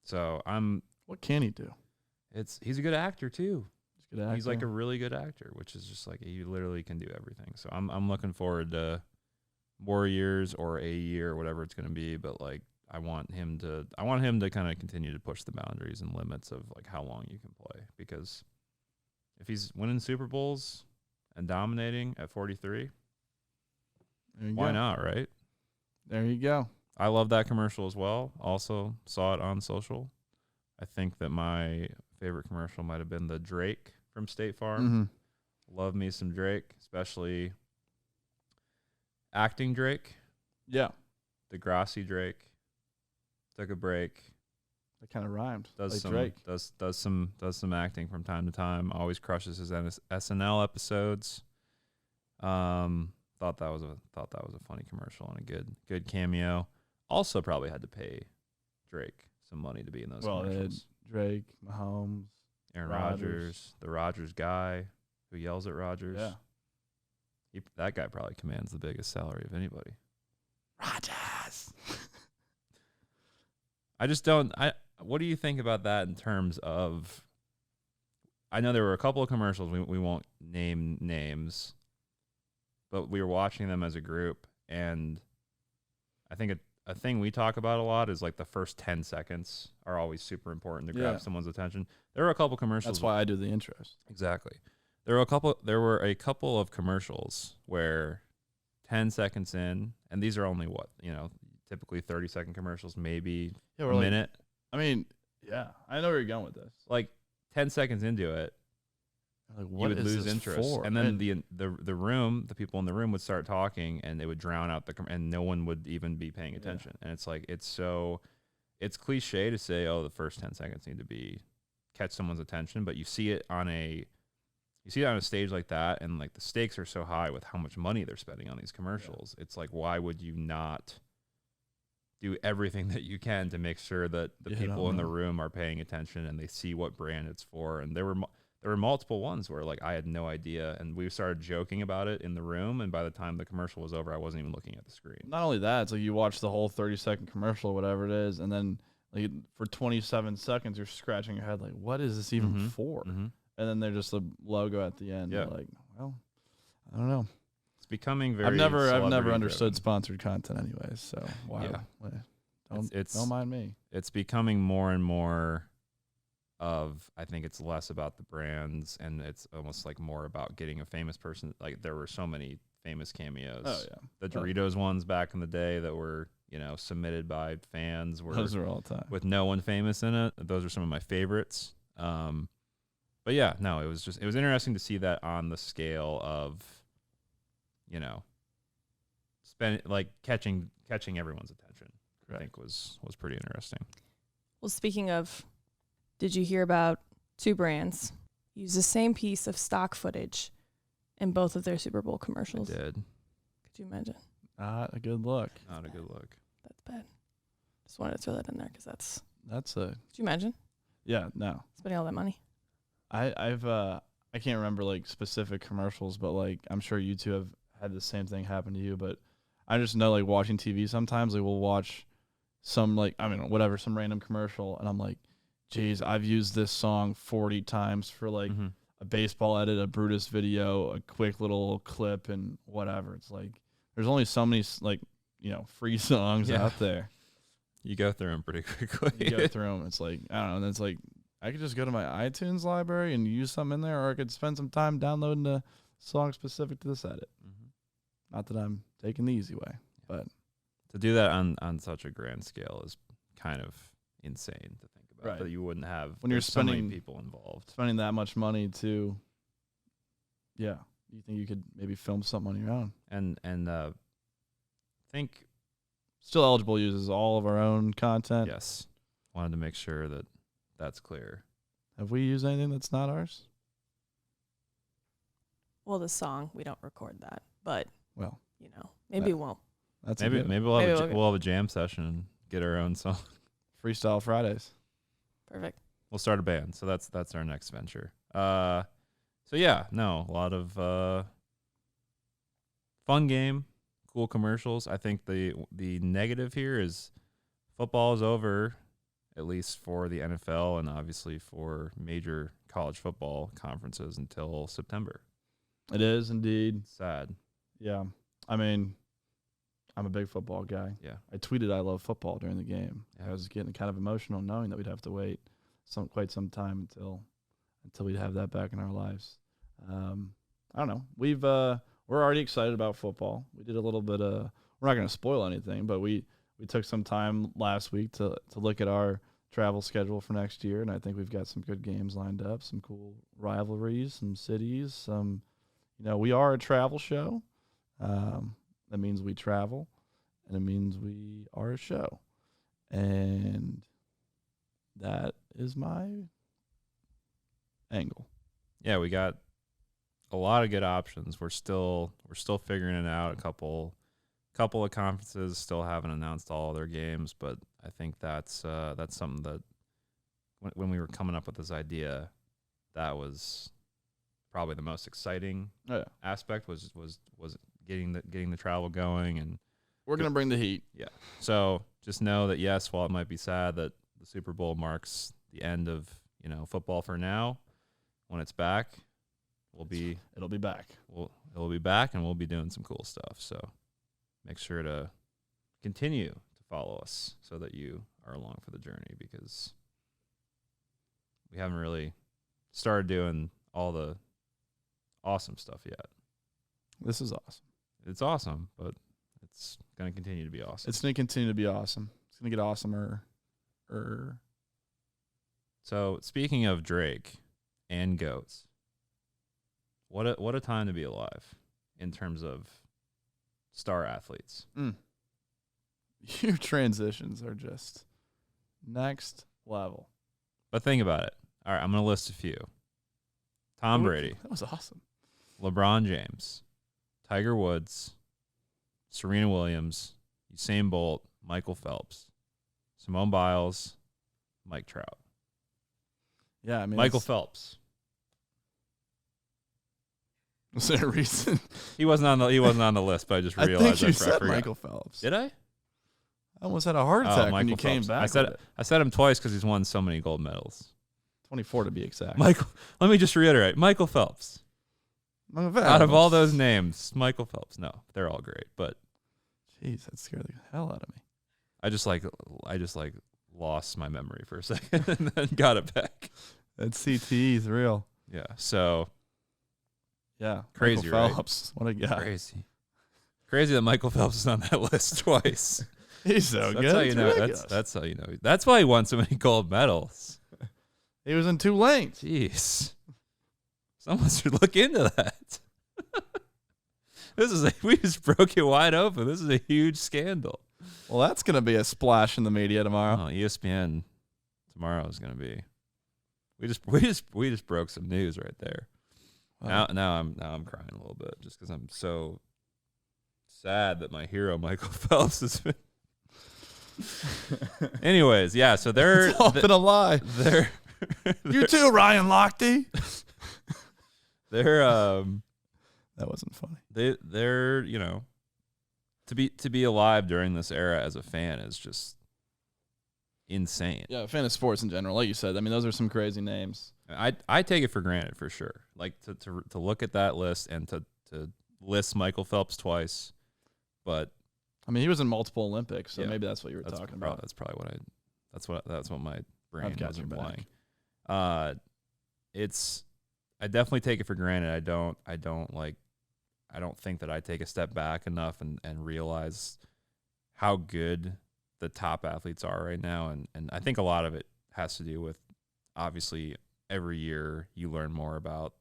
B: So
A: What can he do?
B: He's a good actor too.
A: He's
B: like a really good actor, which is just like he literally can do everything. So I'm looking forward to more years or a year or whatever it's going to be. But like I want him to kind of continue to push the boundaries and limits of like how long you can play, because if he's winning Super Bowls and dominating at 43, why not, right?
A: There you go.
B: I love that commercial as well. Also saw it on social. I think that my favorite commercial might have been the Drake from State Farm.
A: Mm-hmm.
B: Love me some Drake, especially acting Drake.
A: Yeah.
B: Degrassi Drake. Took a break.
A: That kind of rhymed.
B: Drake. Does some acting from time to time. Always crushes his SNL episodes. Thought that was a funny commercial and a good cameo. Also probably had to pay Drake some money to be in those commercials.
A: Drake, Mahomes,
B: Aaron Rodgers, the Rodgers guy who yells at Rodgers.
A: Yeah.
B: That guy probably commands the biggest salary of anybody.
A: Rodgers.
B: I just don't. What do you think about that in terms of? I know there were a couple of commercials. We won't name names, but we were watching them as a group, and I think a thing we talk about a lot is like the first 10 seconds are always super important to grab someone's attention. There were a couple commercials.
A: That's why I do the intros.
B: Exactly. There were a couple of commercials where 10 seconds in, and these are only typically 30-second commercials, maybe a
A: like,
B: minute.
A: I mean, yeah, I know where you're going with this.
B: Like 10 seconds into it,
A: like,
B: you would lose interest, and then the room, the people in the room would start talking, and they would drown out and no one would even be paying attention. And it's like it's cliche to say, oh, the first 10 seconds need to catch someone's attention, but you see it on a stage like that, and like the stakes are so high with how much money they're spending on these commercials. It's like, why would you not do everything that you can to make sure that the people in the room are paying attention and they see what brand it's for? And there were multiple ones where like I had no idea, and we started joking about it in the room, and by the time the commercial was over, I wasn't even looking at the screen.
A: Not only that, it's like you watch the whole 30-second commercial, whatever it is, and then like for 27 seconds you're scratching your head like, what is this even for? And then there's just a logo at the end. Yeah. Like, well, I don't know.
B: It's becoming very.
A: I've never understood sponsored content, anyways. So why?
B: Yeah.
A: Don't mind me.
B: It's becoming more and more I think it's less about the brands, and it's almost like more about getting a famous person. Like there were so many famous cameos.
A: Oh yeah,
B: the Doritos ones back in the day that were submitted by fans.
A: Those are all time
B: with no one famous in it. Those are some of my favorites. But yeah, no, it was interesting to see that on the scale of, catching everyone's attention. Correct. I think was pretty interesting.
C: Well, speaking of, did you hear about two brands use the same piece of stock footage in both of their Super Bowl commercials?
B: I did.
C: Could you imagine?
A: Not a good look.
B: Not a good look.
C: That's bad. Just wanted to throw that in there because
A: that's a.
C: Could you imagine?
A: Yeah, no.
C: Spending all that money.
A: I can't remember like specific commercials, but like I'm sure you two have had the same thing happen to you. But I just know like watching TV sometimes, like we'll watch some some random commercial, and I'm like, geez, I've used this song 40 times for like a baseball edit, a Brutus video, a quick little clip, and whatever. It's like there's only so many like free songs out there.
B: You go through them pretty quickly.
A: You go through them. It's like I don't know. And it's like I could just go to my iTunes library and use something in there, or I could spend some time downloading a song specific to this edit. Not that I'm taking the easy way, but
B: to do that on such a grand scale is kind of insane to think about.
A: Right.
B: That you wouldn't have
A: when you're spending
B: so many people involved,
A: spending that much money to. Yeah, you think you could maybe film something on your own,
B: and think
A: Still Eligible uses all of our own content.
B: Yes, wanted to make sure that that's clear.
A: Have we used anything that's not ours?
C: Well, the song, we don't record that, but
A: well,
C: maybe we'll.
B: Maybe we'll have a jam session and get our own song.
A: Freestyle Fridays.
C: Perfect.
B: We'll start a band, so that's our next venture. A lot of fun game, cool commercials. I think the negative here is football is over, at least for the NFL and obviously for major college football conferences until September.
A: It is indeed.
B: Sad.
A: Yeah. I mean, I'm a big football guy.
B: Yeah.
A: I tweeted I love football during the game.
B: Yeah.
A: I was getting kind of emotional knowing that we'd have to wait quite some time until we'd have that back in our lives. I don't know. We're already excited about football. We did a little bit we're not going to spoil anything, but we took some time last week to look at our travel schedule for next year, and I think we've got some good games lined up, some cool rivalries, some cities, some we are a travel show. That means we travel, and it means we are a show. And that is my angle.
B: Yeah, we got a lot of good options. We're still figuring it out. A couple of conferences still haven't announced all of their games, but I think that's something that when we were coming up with this idea, that was probably the most exciting aspect was getting the travel going, and
A: we're gonna bring the heat.
B: Yeah. So just know that yes, while it might be sad that the Super Bowl marks the end of football for now, when it's back, it'll be
A: back.
B: It'll be back, and we'll be doing some cool stuff. So make sure to continue to follow us so that you are along for the journey, because we haven't really started doing all the awesome stuff yet.
A: This is awesome.
B: It's awesome, but it's going to continue to be awesome.
A: It's going to continue to be awesome. It's going to get awesomer.
B: So speaking of Drake and goats, what a time to be alive in terms of star athletes.
A: Your transitions are just next level.
B: But think about it. All right, I'm going to list a few. Tom Brady.
A: That was awesome.
B: LeBron James, Tiger Woods, Serena Williams, Usain Bolt, Michael Phelps, Simone Biles, Mike Trout.
A: Yeah, I mean
B: Michael Phelps.
A: Was there a reason?
B: He wasn't on the list, but I just realized
A: I think you said Michael Phelps.
B: Did I?
A: I almost had a heart attack when you came back.
B: I said him twice because he's won so many gold medals.
A: 24 to be exact.
B: Michael. Let me just reiterate. Michael Phelps. Out of all those names, Michael Phelps. No, they're all great, but
A: jeez, that scared the hell out of me.
B: I just lost my memory for a second and then got it back.
A: That CTE is real.
B: Yeah. So.
A: Yeah.
B: Crazy,
A: Michael Phelps. Right? What a guy.
B: Crazy that Michael Phelps is on that list twice.
A: He's so good.
B: That's how you know. That's how you know. That's why he won so many gold medals.
A: He was in two lanes.
B: Jeez. Someone should look into that. We just broke it wide open. This is a huge scandal.
A: Well, that's going to be a splash in the media tomorrow.
B: Oh, ESPN tomorrow is going to be. We just broke some news right there. Wow. Now I'm crying a little bit just because I'm so sad that my hero Michael Phelps has been. Anyways, yeah. So
A: it's all been a lie. You too, Ryan Lochte. That wasn't funny.
B: They're to be alive during this era as a fan is just insane.
A: Yeah, a fan of sports in general, like you said. I mean, those are some crazy names.
B: I take it for granted for sure. Like to look at that list and to list Michael Phelps twice, but
A: I mean, he was in multiple Olympics, so maybe that's what you were talking about.
B: That's probably that's what my brain was implying. I definitely take it for granted. I don't think that I take a step back enough and realize how good the top athletes are right now. And I think a lot of it has to do with, obviously, every year you learn more about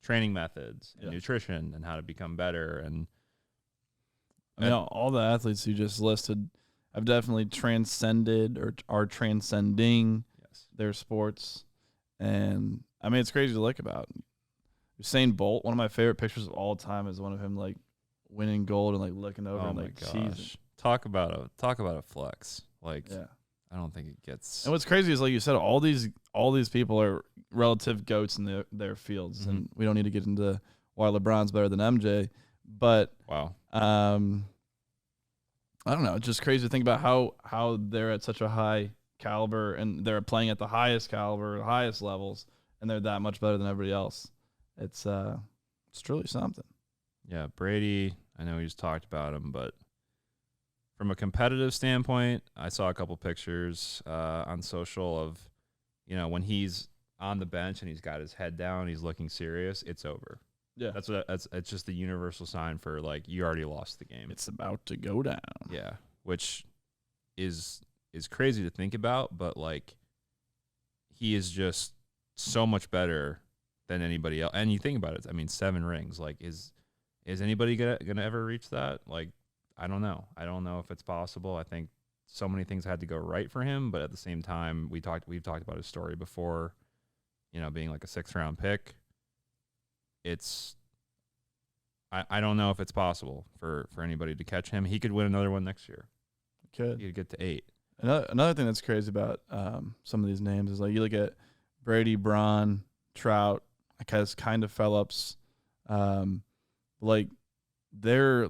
B: training methods and nutrition and how to become better. And
A: all the athletes you just listed have definitely transcended or are transcending their sports. And I mean, it's crazy to look about. Usain Bolt, one of my favorite pictures of all time is one of him like winning gold and like looking over and like cheesing.
B: Talk about a flex. Like, I don't think it gets.
A: And what's crazy is, like you said, all these people are relative goats in their fields, and we don't need to get into why LeBron's better than MJ. But
B: wow,
A: I don't know. It's just crazy to think about how they're at such a high caliber and they're playing at the highest caliber, highest levels, and they're that much better than everybody else. It's truly something. Yeah,
B: Brady, I know we just talked about him, but from a competitive standpoint, I saw a couple pictures on social of, when he's on the bench and he's got his head down, he's looking serious, it's over.
A: Yeah.
B: It's just the universal sign for, like, you already lost the game.
A: It's about to go down.
B: Yeah, which is crazy to think about, but, like, he is just so much better than anybody else. And you think about it, I mean, 7 rings. Like, is anybody gonna ever reach that? Like, I don't know. I don't know if it's possible. I think so many things had to go right for him, but at the same time, we've talked about his story before, being like a 6th round pick. I don't know if it's possible for anybody to catch him. He could win another one next year.
A: He
B: could get to 8.
A: Another thing that's crazy about some of these names is, like, you look at Brady, Braun, Trout, kind of Phelps, like their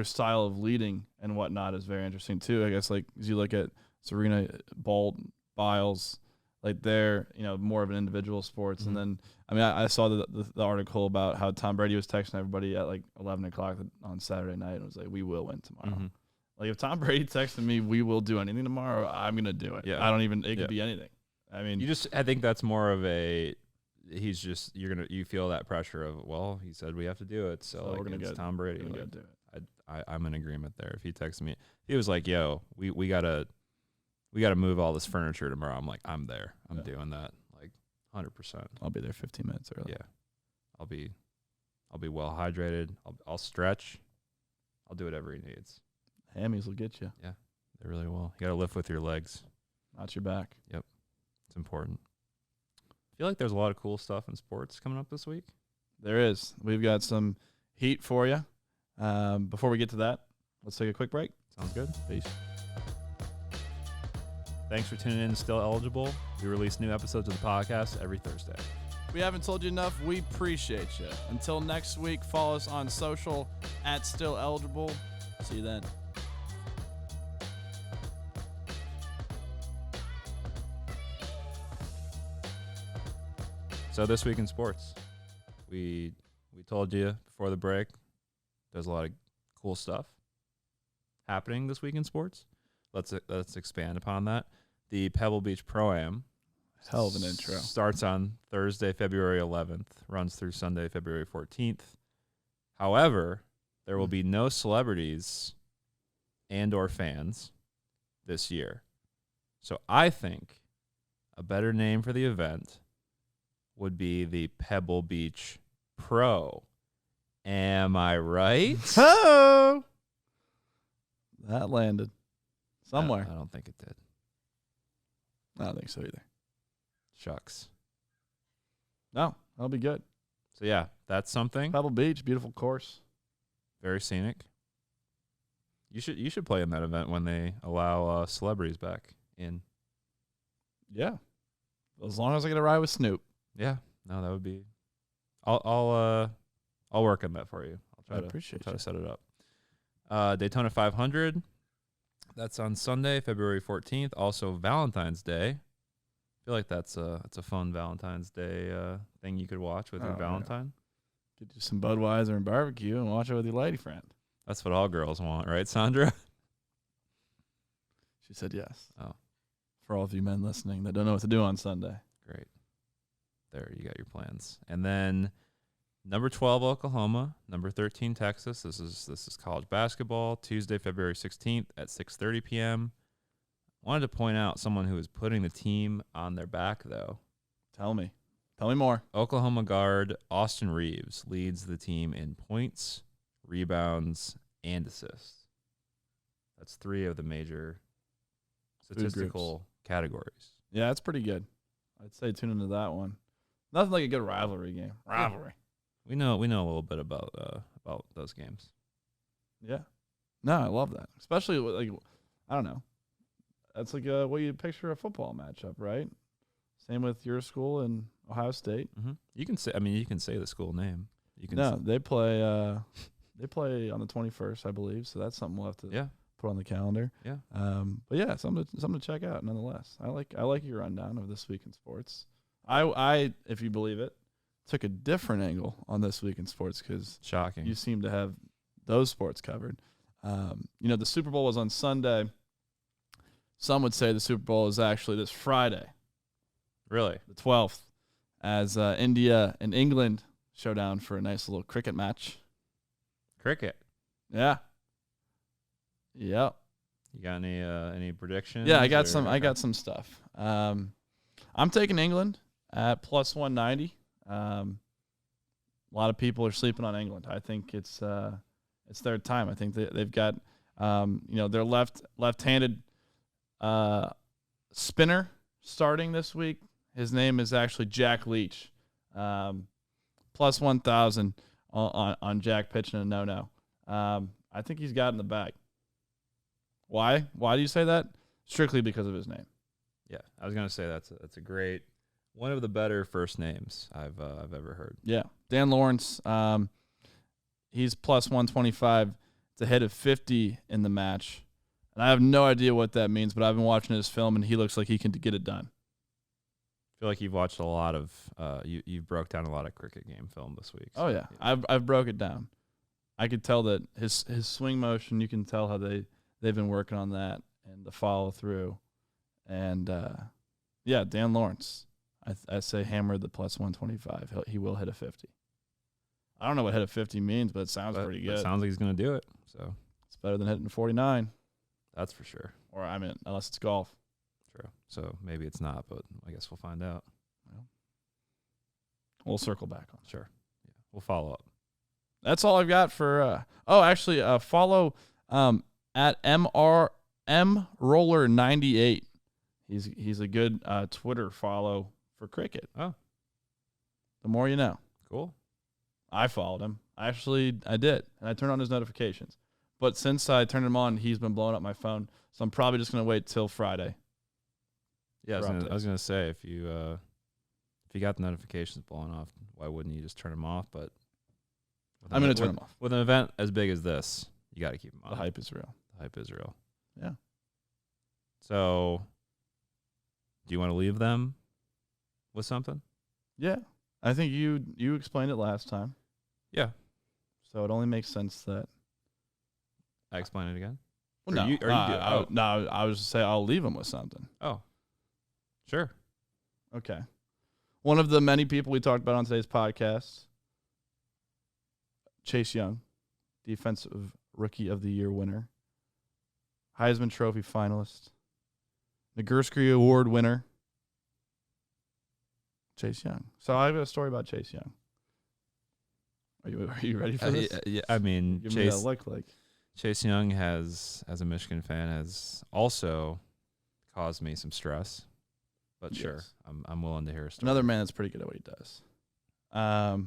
A: style of leading and whatnot is very interesting too. I guess, like, as you look at Serena, Bolt, Biles, like they're more of an individual sports. And then I mean, I saw the article about how Tom Brady was texting everybody at like 11 o'clock on Saturday night and was like, "We will win tomorrow." Like, if Tom Brady texted me, "We will do anything tomorrow," I'm gonna do it.
B: Yeah.
A: I don't even. It could be anything. I mean,
B: I think that's more of a. He's just you feel that pressure of, well, he said we have to do it, so like,
A: we're gonna
B: it's Tom Brady.
A: We're gonna
B: like,
A: do it.
B: I'm in agreement there. If he texts me, he was like, "Yo, we gotta move all this furniture tomorrow." I'm like, "I'm there. I'm doing that. Like, 100%.
A: I'll be there 15 minutes early.
B: Yeah, I'll be well hydrated. I'll stretch. I'll do whatever he needs.
A: Hammies will get you.
B: Yeah, they really will. You gotta lift with your legs,
A: not your back.
B: Yep, it's important. I feel like there's a lot of cool stuff in sports coming up this week.
A: There is. We've got some heat for you. Before we get to that, let's take a quick break.
B: Sounds good.
A: Peace.
B: Thanks for tuning in to Still Eligible. We release new episodes of the podcast every Thursday.
A: We haven't told you enough. We appreciate you. Until next week, follow us on social at Still Eligible. See you then.
B: So this week in sports, we told you before the break, there's a lot of cool stuff happening this week in sports. Let's expand upon that. The Pebble Beach Pro-Am,
A: hell of an intro,
B: starts on Thursday, February 11th, runs through Sunday, February 14th. However, there will be no celebrities and or fans this year. So I think a better name for the event would be the Pebble Beach Pro. Am I right?
A: Oh, that landed somewhere.
B: I don't think it did.
A: I don't think so either.
B: Shucks.
A: No, that'll be good.
B: So yeah, that's something.
A: Pebble Beach, beautiful course.
B: Very scenic. You should play in that event when they allow celebrities back in.
A: Yeah, as long as I get a ride with Snoop.
B: Yeah, no, that would be. I'll work on that for you. I'll try to set it up. Daytona 500. That's on Sunday, February 14th. Also Valentine's Day. I feel like that's a fun Valentine's Day thing you could watch with your Valentine.
A: Yeah. Get you some Budweiser and barbecue and watch it with your lady friend.
B: That's what all girls want, right, Sandra?
A: She said yes.
B: Oh.
A: For all of you men listening that don't know what to do on Sunday.
B: Great. There, you got your plans. And then number 12, Oklahoma. Number 13, Texas. This is college basketball. Tuesday, February 16th at 6:30 p.m. Wanted to point out someone who is putting the team on their back, though.
A: Tell me more.
B: Oklahoma guard Austin Reeves leads the team in points, rebounds, and assists. That's 3 of the major statistical categories.
A: Yeah, that's pretty good. I'd say tune into that one. Nothing like a good rivalry game. Rivalry.
B: We know a little bit about those games.
A: Yeah. No, I love that. Especially like, I don't know. That's like what you picture a football matchup, right? Same with your school and Ohio State.
B: Mm-hmm. You can say the school name.
A: They play on the 21st, I believe. So that's something we'll have to put on the calendar.
B: Yeah.
A: But yeah, something to check out nonetheless. I like your rundown of this week in sports. I if you believe it, took a different angle on this week in sports because
B: shocking.
A: You seem to have those sports covered. The Super Bowl was on Sunday. Some would say the Super Bowl is actually this Friday.
B: Really?
A: The 12th, as India and England show down for a nice little cricket match.
B: Cricket?
A: Yeah. Yep.
B: You got any predictions?
A: Yeah, I got some stuff. I'm taking England at plus 190. A lot of people are sleeping on England. I think it's their time. I think they've got their left-handed spinner starting this week. His name is actually Jack Leach. Plus 1,000 on Jack pitching a no-no. I think he's got in the bag. Why? Why do you say that? Strictly because of his name.
B: Yeah, I was gonna say that's a great, one of the better first names I've ever heard.
A: Yeah, Dan Lawrence. He's plus 125 to hit a 50 in the match, and I have no idea what that means. But I've been watching his film, and he looks like he can get it done.
B: I feel like you've watched a lot of you've broke down a lot of cricket game film this week.
A: So. Oh yeah, I've broke it down. I could tell that his swing motion. You can tell how they've been working on that and the follow through, and Dan Lawrence. I say hammer the plus 125. He will hit a 50. I don't know what hit a 50 means, but it sounds pretty good.
B: It sounds like he's going to do it. So
A: it's better than hitting 49.
B: That's for sure.
A: Or I mean, unless it's golf.
B: True. So maybe it's not, but I guess we'll find out.
A: Well, we'll circle back on.
B: Sure. Yeah, we'll follow up.
A: That's all I've got for. Follow at mroller98. He's a good Twitter follow for cricket.
B: Oh,
A: the more you know.
B: Cool.
A: I followed him. I did, and I turned on his notifications. But since I turned him on, he's been blowing up my phone. So I'm probably just gonna wait till Friday.
B: Yeah, I was gonna say if you got the notifications blowing off, why wouldn't you just turn them off? But
A: I'm gonna turn them off.
B: With an event as big as this, you got to keep them on.
A: The hype is real.
B: Yeah. So, do you want to leave them with something?
A: Yeah, I think you explained it last time.
B: Yeah.
A: So it only makes sense that
B: I explain it again.
A: Well, I was just saying I'll leave them with something.
B: Oh, sure.
A: Okay. One of the many people we talked about on today's podcast, Chase Young, Defensive Rookie of the Year winner, Heisman Trophy finalist, Nagurski Award winner, Chase Young. So I have a story about Chase Young. Are you ready for this?
B: Yeah, I mean,
A: Give me that look like.
B: Chase Young has, as a Michigan fan, has also caused me some stress. But yes. Sure, I'm willing to hear a story.
A: Another man that's pretty good at what he does. So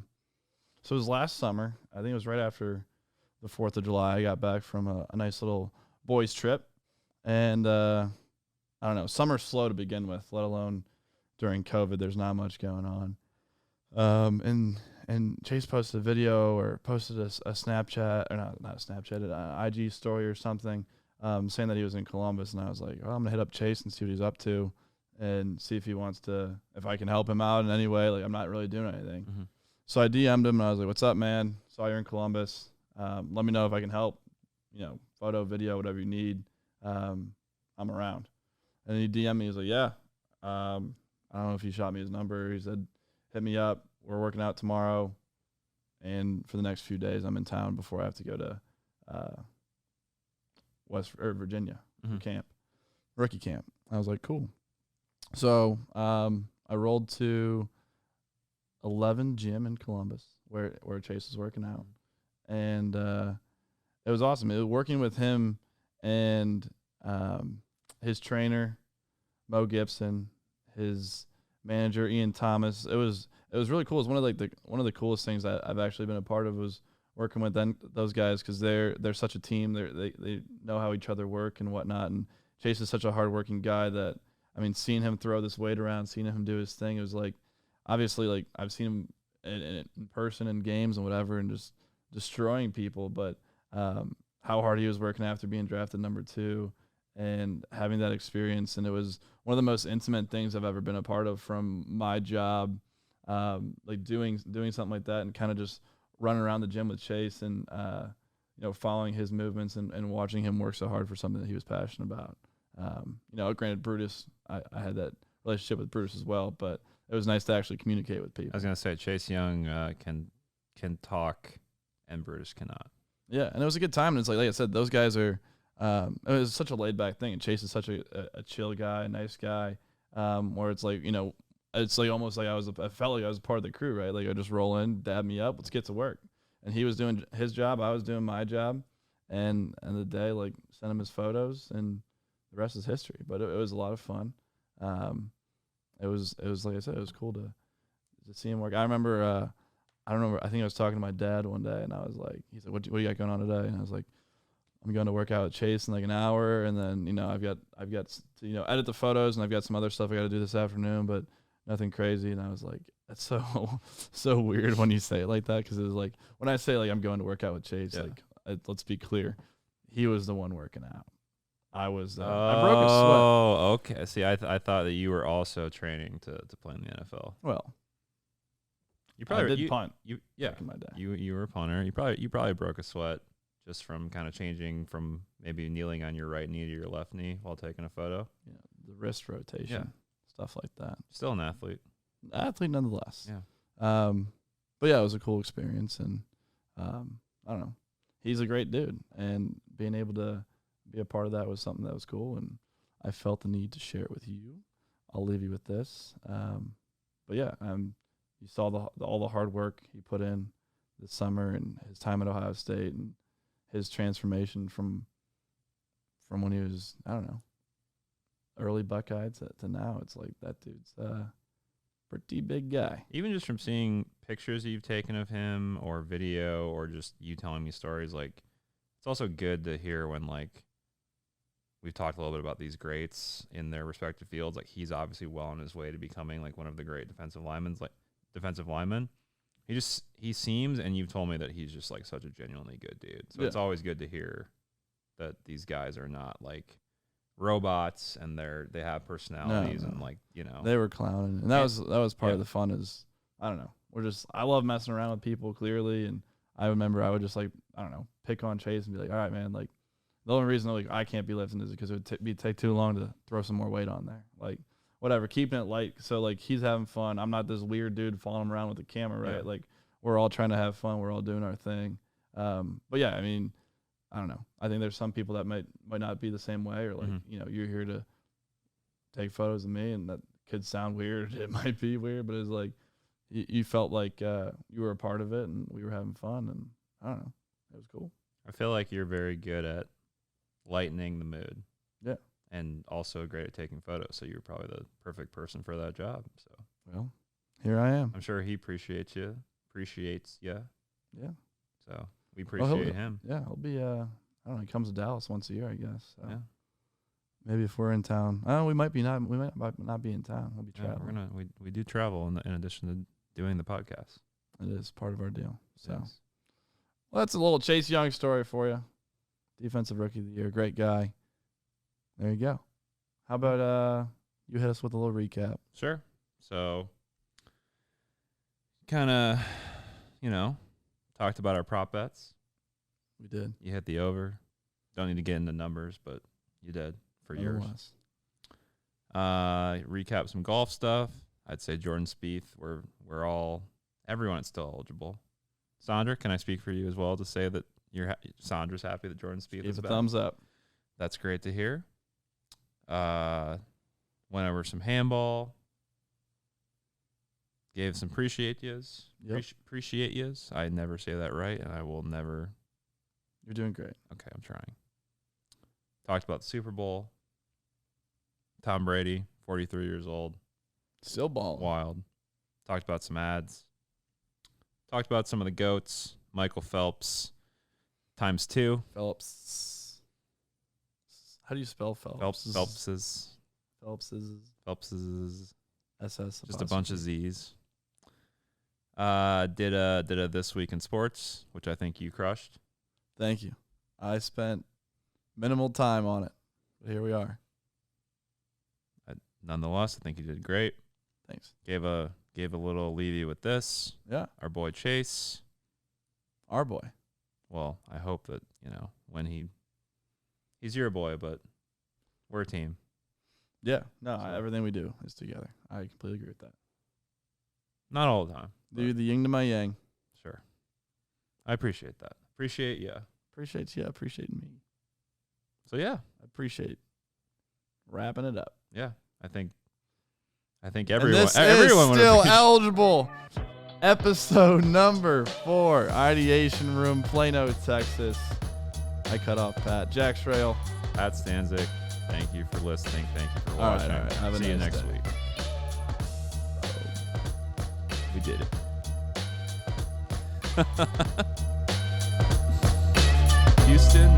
A: it was last summer. I think it was right after the 4th of July. I got back from a nice little boys trip. And I don't know, summer's slow to begin with, let alone during COVID. There's not much going on. And Chase posted a video or posted a Snapchat, or not a Snapchat, an IG story or something, saying that he was in Columbus. And I was like, oh, I'm going to hit up Chase and see what he's up to and see if he wants to, if I can help him out in any way. Like, I'm not really doing anything. Mm-hmm. So I DM'd him, and I was like, what's up, man? Saw you're in Columbus. Let me know if I can help, photo, video, whatever you need. I'm around. And he DM'd me. He was like, yeah. I don't know if he shot me his number. He said, hit me up. We're working out tomorrow. And for the next few days, I'm in town before I have to go to Virginia mm-hmm. Rookie camp. I was like, cool. So I rolled to 11 Gym in Columbus where Chase was working out. And it was awesome. It was working with him and his trainer, Mo Gibson, his manager, Ian Thomas. It was really cool. It was one of the coolest things that I've actually been a part of was working with those guys because they're such a team. They know how each other work and whatnot. And Chase is such a hardworking guy that, I mean, seeing him throw this weight around, seeing him do his thing, it was like, obviously, like I've seen him in person in games and whatever, and just destroying people. But how hard he was working after being drafted number 2 and having that experience, and it was one of the most intimate things I've ever been a part of from my job, like doing something like that and kind of just running around the gym with Chase and following his movements and watching him work so hard for something that he was passionate about. Granted, Brutus, I had that relationship with Brutus as well, but it was nice to actually communicate with people.
B: I was gonna say Chase Young can talk, and Brutus cannot.
A: Yeah, and it was a good time. And it's like I said, those guys are. It was such a laid back thing, and Chase is such a chill guy, a nice guy. Where it's like it's like almost like I felt like I was a part of the crew, right? Like I just roll in, dab me up, let's get to work. And he was doing his job, I was doing my job, and end of the day, like sent him his photos, and the rest is history. But it was a lot of fun. It was like I said, it was cool to see him work. I remember, I think I was talking to my dad one day, and I was like, he's like, what do you got going on today? And I was like, I'm going to work out with Chase in like an hour, and then I've got to edit the photos, and I've got some other stuff I got to do this afternoon, but nothing crazy. And I was like, that's so weird when you say it like that, because it was like when I say like I'm going to work out with Chase, like let's be clear, he was the one working out. I was. I broke a sweat.
B: Oh, okay. See, I thought that you were also training to play in the NFL.
A: Well,
B: you probably
A: did punt.
B: Back in my day. You were a punter. You probably broke a sweat just from kind of changing from maybe kneeling on your right knee to your left knee while taking a photo.
A: Yeah, the wrist rotation, stuff like that.
B: Still an athlete.
A: Athlete nonetheless.
B: Yeah.
A: But yeah, it was a cool experience, and I don't know. He's a great dude, and being able to be a part of that was something that was cool, and I felt the need to share it with you. I'll leave you with this. But yeah, you saw all the hard work he put in this summer and his time at Ohio State and his transformation from when he was, I don't know, early Buckeye to now. It's like that dude's a pretty big guy.
B: Even just from seeing pictures you've taken of him or video or just you telling me stories, like it's also good to hear when like we've talked a little bit about these greats in their respective fields. Like he's obviously well on his way to becoming like one of the great defensive linemen. He seems, and you've told me that he's just like such a genuinely good dude. So it's always good to hear that these guys are not like robots and they have personalities and like, you know.
A: They were clowning. And that was part of the fun is, I don't know. I love messing around with people clearly. And I remember I would just like, I don't know, pick on Chase and be like, all right, man, like the only reason like I can't be lifting is because it would take too long to throw some more weight on there. Like, whatever, keeping it light. So, like, he's having fun. I'm not this weird dude following him around with the camera, right? Yeah. Like, we're all trying to have fun. We're all doing our thing. But, yeah, I mean, I don't know. I think there's some people that might not be the same way or, like, you know, you're here to take photos of me, and that could sound weird. It might be weird, but it's like you felt like you were a part of it, and we were having fun, and I don't know. It was cool.
B: I feel like you're very good at lightening the mood.
A: Yeah.
B: And also great at taking photos, so you're probably the perfect person for that job. So,
A: well, here I am.
B: I'm sure he appreciates you.
A: Yeah.
B: So we appreciate him.
A: Yeah, he'll be. I don't know. He comes to Dallas once a year, I guess. So.
B: Yeah.
A: Maybe if we're in town, we might not be in town. We'll be traveling.
B: We do travel in addition to doing the podcast.
A: It is part of our deal. So,
B: yes.
A: Well, that's a little Chase Young story for you. Defensive Rookie of the Year, great guy. There you go. How about you hit us with a little recap?
B: Sure. So, kind of, you know, talked about our prop bets.
A: We did.
B: You hit the over. Don't need to get into numbers, but you did for yours. Recap some golf stuff. I'd say Jordan Spieth. Everyone's still eligible. Sandra, can I speak for you as well to say that Sandra's happy that Jordan Spieth is back?
A: Thumbs up.
B: That's great to hear. Went over some handball. Gave some appreciate yous.
A: Yep.
B: Appreciate yous. I never say that right, and I will never.
A: You're doing great.
B: Okay, I'm trying. Talked about the Super Bowl. Tom Brady, 43 years old.
A: Still balling.
B: Wild. Talked about some ads. Talked about some of the GOATs. Michael Phelps ×2.
A: Phelps. How do you spell Phelps?
B: Phelps's.
A: SS.
B: Just a bunch of Z's. Did a This Week in Sports, which I think you crushed.
A: Thank you. I spent minimal time on it, but here we are.
B: Nonetheless, I think you did great.
A: Thanks.
B: Gave a little leave you with this.
A: Yeah.
B: Our boy Chase.
A: Our boy.
B: Well, I hope that, you know, when he's your boy, but we're a team.
A: Yeah. No, everything we do is together. I completely agree with that.
B: Not all the time.
A: You're the yin to my yang.
B: Sure. I appreciate that. Appreciate you.
A: Appreciate you. Appreciating me.
B: So, yeah.
A: I appreciate wrapping it up.
B: Yeah. I think everyone
A: is still eligible. Episode number 4, Ideation Room, Plano, Texas. I cut off Pat. Jack Schrail.
B: Pat Stanzik. Thank you for listening. Thank you for watching.
A: All right.
B: See you next week.
A: We did it.
B: Houston.